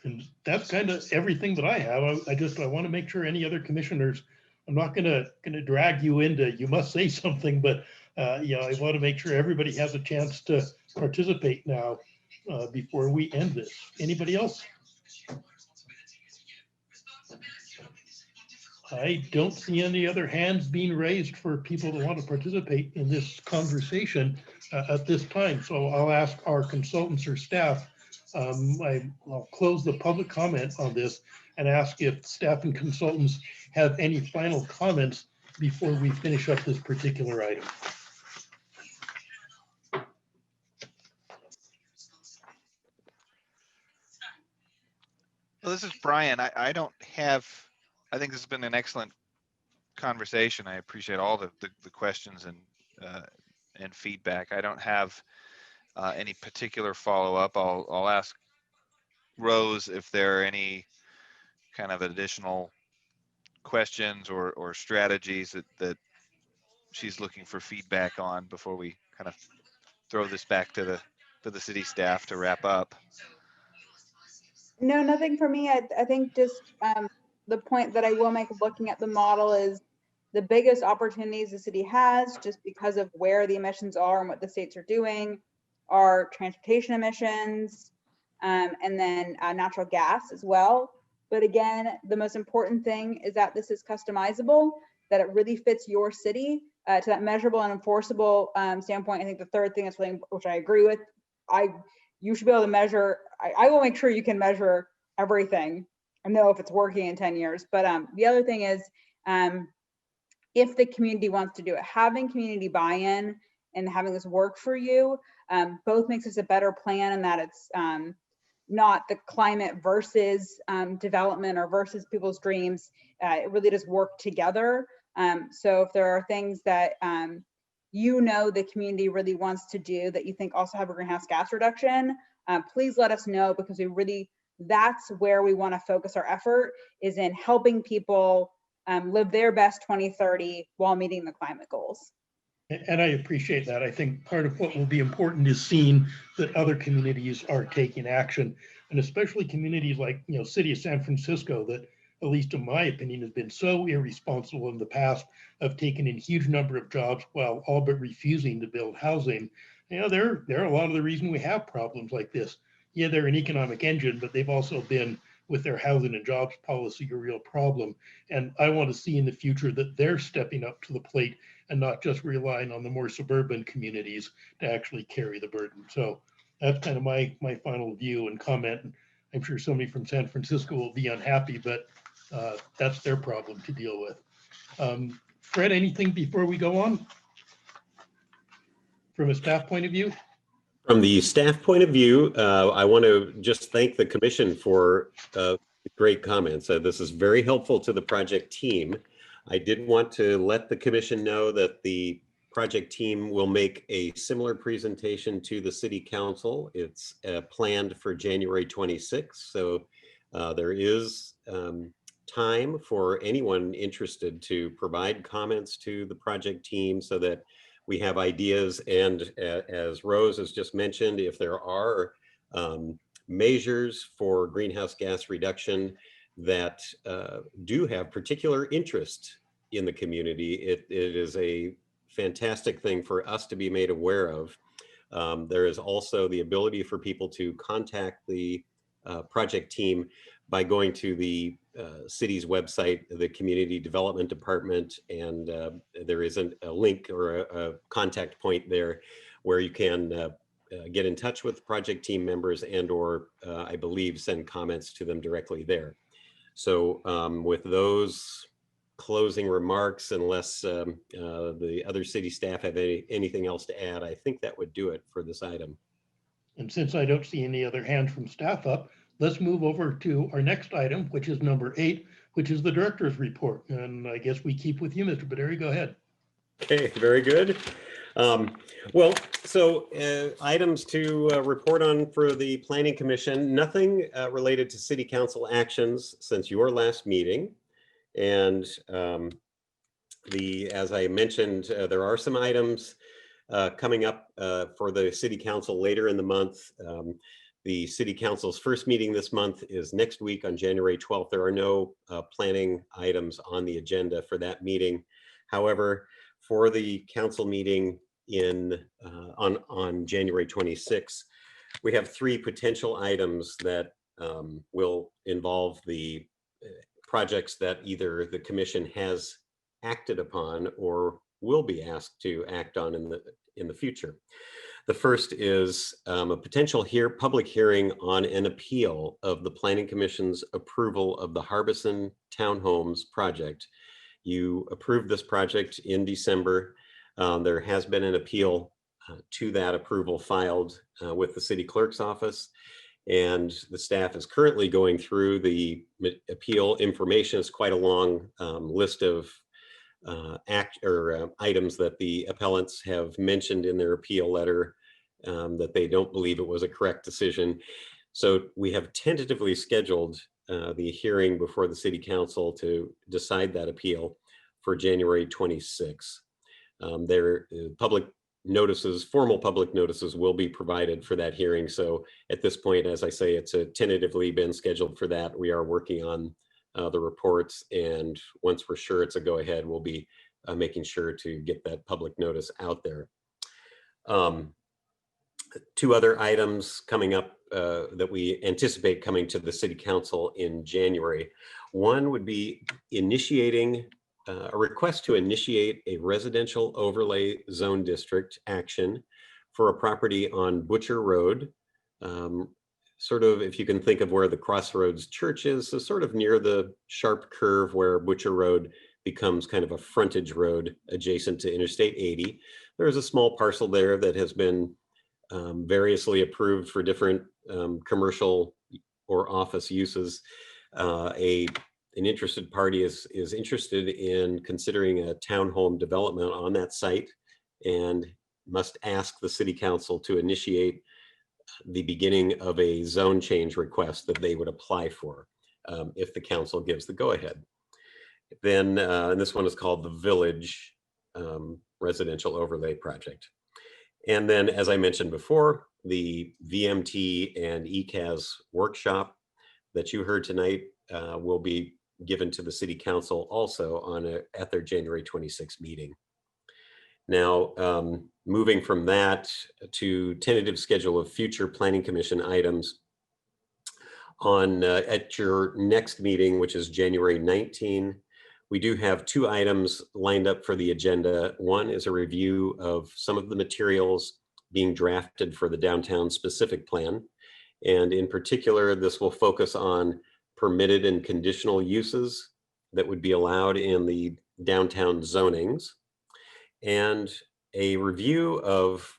And that's kind of everything that I have. I want to make sure any other commissioners, I'm not gonna drag you into, you must say something, but you know, I want to make sure everybody has a chance to participate now before we end this. Anybody else? I don't see any other hands being raised for people that want to participate in this conversation at this time. So I'll ask our consultants or staff, I'll close the public comment on this and ask if staff and consultants have any final comments before we finish up this particular item. Well, this is Brian. I don't have, I think this has been an excellent conversation. I appreciate all the questions and feedback. I don't have any particular follow-up. I'll ask Rose if there are any kind of additional questions or strategies that she's looking for feedback on before we kind of throw this back to the city staff to wrap up. No, nothing for me. I think just the point that I will make looking at the model is the biggest opportunities the city has, just because of where the emissions are and what the states are doing, are transportation emissions, and then natural gas as well. But again, the most important thing is that this is customizable, that it really fits your city to that measurable and enforceable standpoint. I think the third thing is something which I agree with. You should be able to measure. I will make sure you can measure everything and know if it's working in 10 years. But the other thing is, if the community wants to do it, having community buy-in and having this work for you, both makes this a better plan, in that it's not the climate versus development or versus people's dreams. It really does work together. So if there are things that you know the community really wants to do that you think also have a greenhouse gas reduction, please let us know, because that's where we want to focus our effort, is in helping people live their best 2030 while meeting the climate goals. And I appreciate that. I think part of what will be important is seeing that other communities are taking action, and especially communities like, City of San Francisco, that at least in my opinion, has been so irresponsible in the past of taking in huge number of jobs while all but refusing to build housing. You know, they're a lot of the reason we have problems like this. Yeah, they're an economic engine, but they've also been, with their housing and jobs policy, a real problem. And I want to see in the future that they're stepping up to the plate and not just relying on the more suburban communities to actually carry the burden. So that's kind of my final view and comment. I'm sure somebody from San Francisco will be unhappy, but that's their problem to deal with. Fred, anything before we go on? From a staff point of view? From the staff point of view, I want to just thank the commission for great comments. This is very helpful to the project team. I did want to let the commission know that the project team will make a similar presentation to the city council. It's planned for January 26th. So there is time for anyone interested to provide comments to the project team so that we have ideas. And as Rose has just mentioned, if there are measures for greenhouse gas reduction that do have particular interest in the community, it is a fantastic thing for us to be made aware of. There is also the ability for people to contact the project team by going to the city's website, the Community Development Department, and there is a link or a contact point there where you can get in touch with project team members and or I believe send comments to them directly there. So with those closing remarks, unless the other city staff have anything else to add, I think that would do it for this item. And since I don't see any other hands from staff up, let's move over to our next item, which is number 8, which is the director's report. And I guess we keep with you, Mr. Baderi, go ahead. Okay, very good. Well, so items to report on for the Planning Commission, nothing related to city council actions since your last meeting. And as I mentioned, there are some items coming up for the city council later in the month. The city council's first meeting this month is next week on January 12th. There are no planning items on the agenda for that meeting. However, for the council meeting on January 26th, we have 3 potential items that will involve the projects that either the commission has acted upon or will be asked to act on in the future. The first is a potential public hearing on an appeal of the Planning Commission's approval of the Harbison Townhomes project. You approved this project in December. There has been an appeal to that approval filed with the city clerk's office, and the staff is currently going through the appeal information. It's quite a long list of items that the appellants have mentioned in their appeal letter that they don't believe it was a correct decision. So we have tentatively scheduled the hearing before the city council to decide that appeal for January 26th. Public notices, formal public notices will be provided for that hearing. So at this point, as I say, it's tentatively been scheduled for that. We are working on the reports, and once we're sure it's a go-ahead, we'll be making sure to get that public notice out there. 2 other items coming up that we anticipate coming to the city council in January. One would be initiating a request to initiate a residential overlay zone district action for a property on Butcher Road. Sort of, if you can think of where the Crossroads Church is, so sort of near the sharp curve where Butcher Road becomes kind of a frontage road adjacent to Interstate 80. There is a small parcel there that has been variously approved for different commercial or office uses. An interested party is interested in considering a townhome development on that site and must ask the city council to initiate the beginning of a zone change request that they would apply for if the council gives the go-ahead. Then, and this one is called the Village Residential Overlay Project. And then, as I mentioned before, the VMT and ECAS workshop that you heard tonight will be given to the city council also at their January 26th meeting. Now, moving from that to tentative schedule of future planning commission items at your next meeting, which is January 19. We do have 2 items lined up for the agenda. One is a review of some of the materials being drafted for the downtown specific plan. And in particular, this will focus on permitted and conditional uses that would be allowed in the downtown zonings, and a review of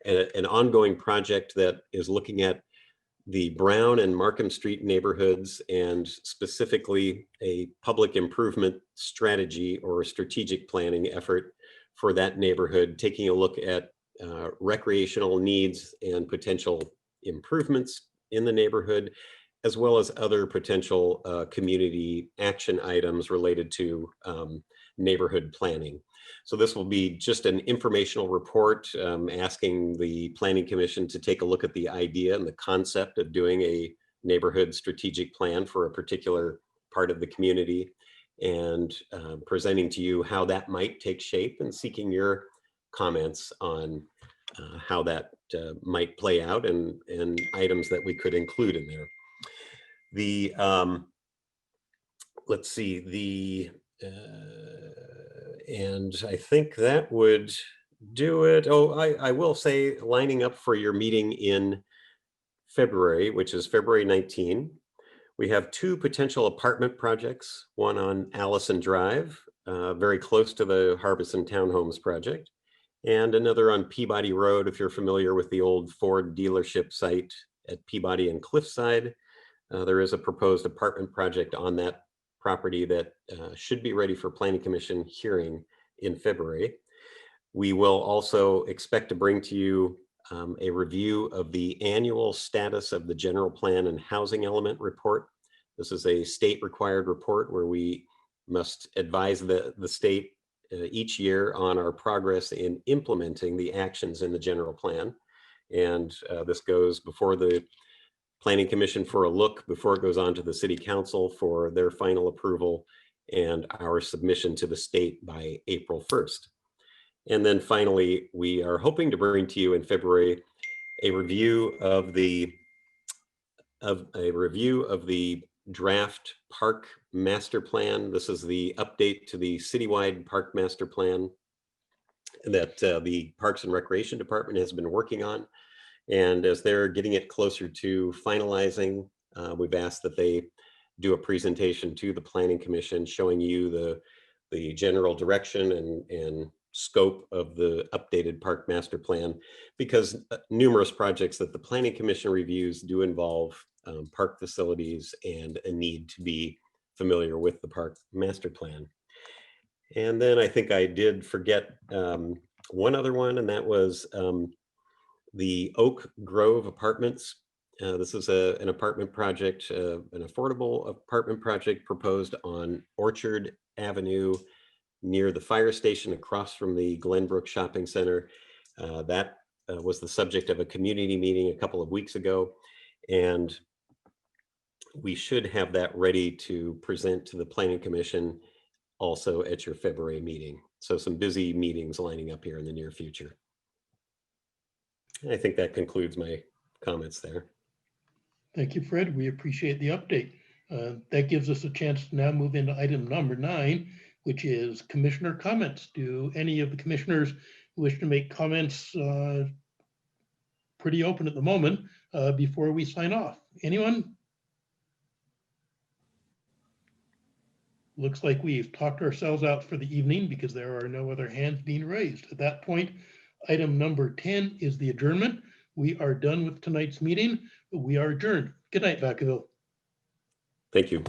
an ongoing project that is looking at the Brown and Markham Street neighborhoods, and specifically a public improvement strategy or strategic planning effort for that neighborhood, taking a look at recreational needs and potential improvements in the neighborhood, as well as other potential community action items related to neighborhood planning. So this will be just an informational report asking the Planning Commission to take a look at the idea and the concept of doing a neighborhood strategic plan for a particular part of the community, and presenting to you how that might take shape, and seeking your comments on how that might play out, and items that we could include in there. The let's see, and I think that would do it. Oh, I will say, lining up for your meeting in February, which is February 19, we have 2 potential apartment projects, one on Allison Drive, very close to the Harbison Townhomes project, and another on Peabody Road, if you're familiar with the old Ford dealership site at Peabody and Cliffside. There is a proposed apartment project on that property that should be ready for Planning Commission hearing in February. We will also expect to bring to you a review of the annual status of the general plan and housing element report. This is a state required report where we must advise the state each year on our progress in implementing the actions in the general plan. And this goes before the Planning Commission for a look before it goes on to the City Council for their final approval, and our submission to the state by April 1st. And then finally, we are hoping to bring to you in February a review of the draft park master plan. This is the update to the citywide park master plan that the Parks and Recreation Department has been working on. And as they're getting it closer to finalizing, we've asked that they do a presentation to the Planning Commission showing you the general direction and scope of the updated park master plan, because numerous projects that the Planning Commission reviews do involve park facilities and a need to be familiar with the park master plan. And then I think I did forget one other one, and that was the Oak Grove Apartments. This is an apartment project, an affordable apartment project proposed on Orchard Avenue near the fire station across from the Glenbrook Shopping Center. That was the subject of a community meeting a couple of weeks ago, and we should have that ready to present to the Planning Commission also at your February meeting. So some busy meetings lining up here in the near future. I think that concludes my comments there. Thank you, Fred. We appreciate the update. That gives us a chance to now move into item number 9, which is commissioner comments. Do any of the commissioners wish to make comments? Pretty open at the moment before we sign off. Anyone? Looks like we've talked ourselves out for the evening because there are no other hands being raised. At that point, item number 10 is the adjournment. We are done with tonight's meeting. We are adjourned. Good night, Vacaville. Thank you.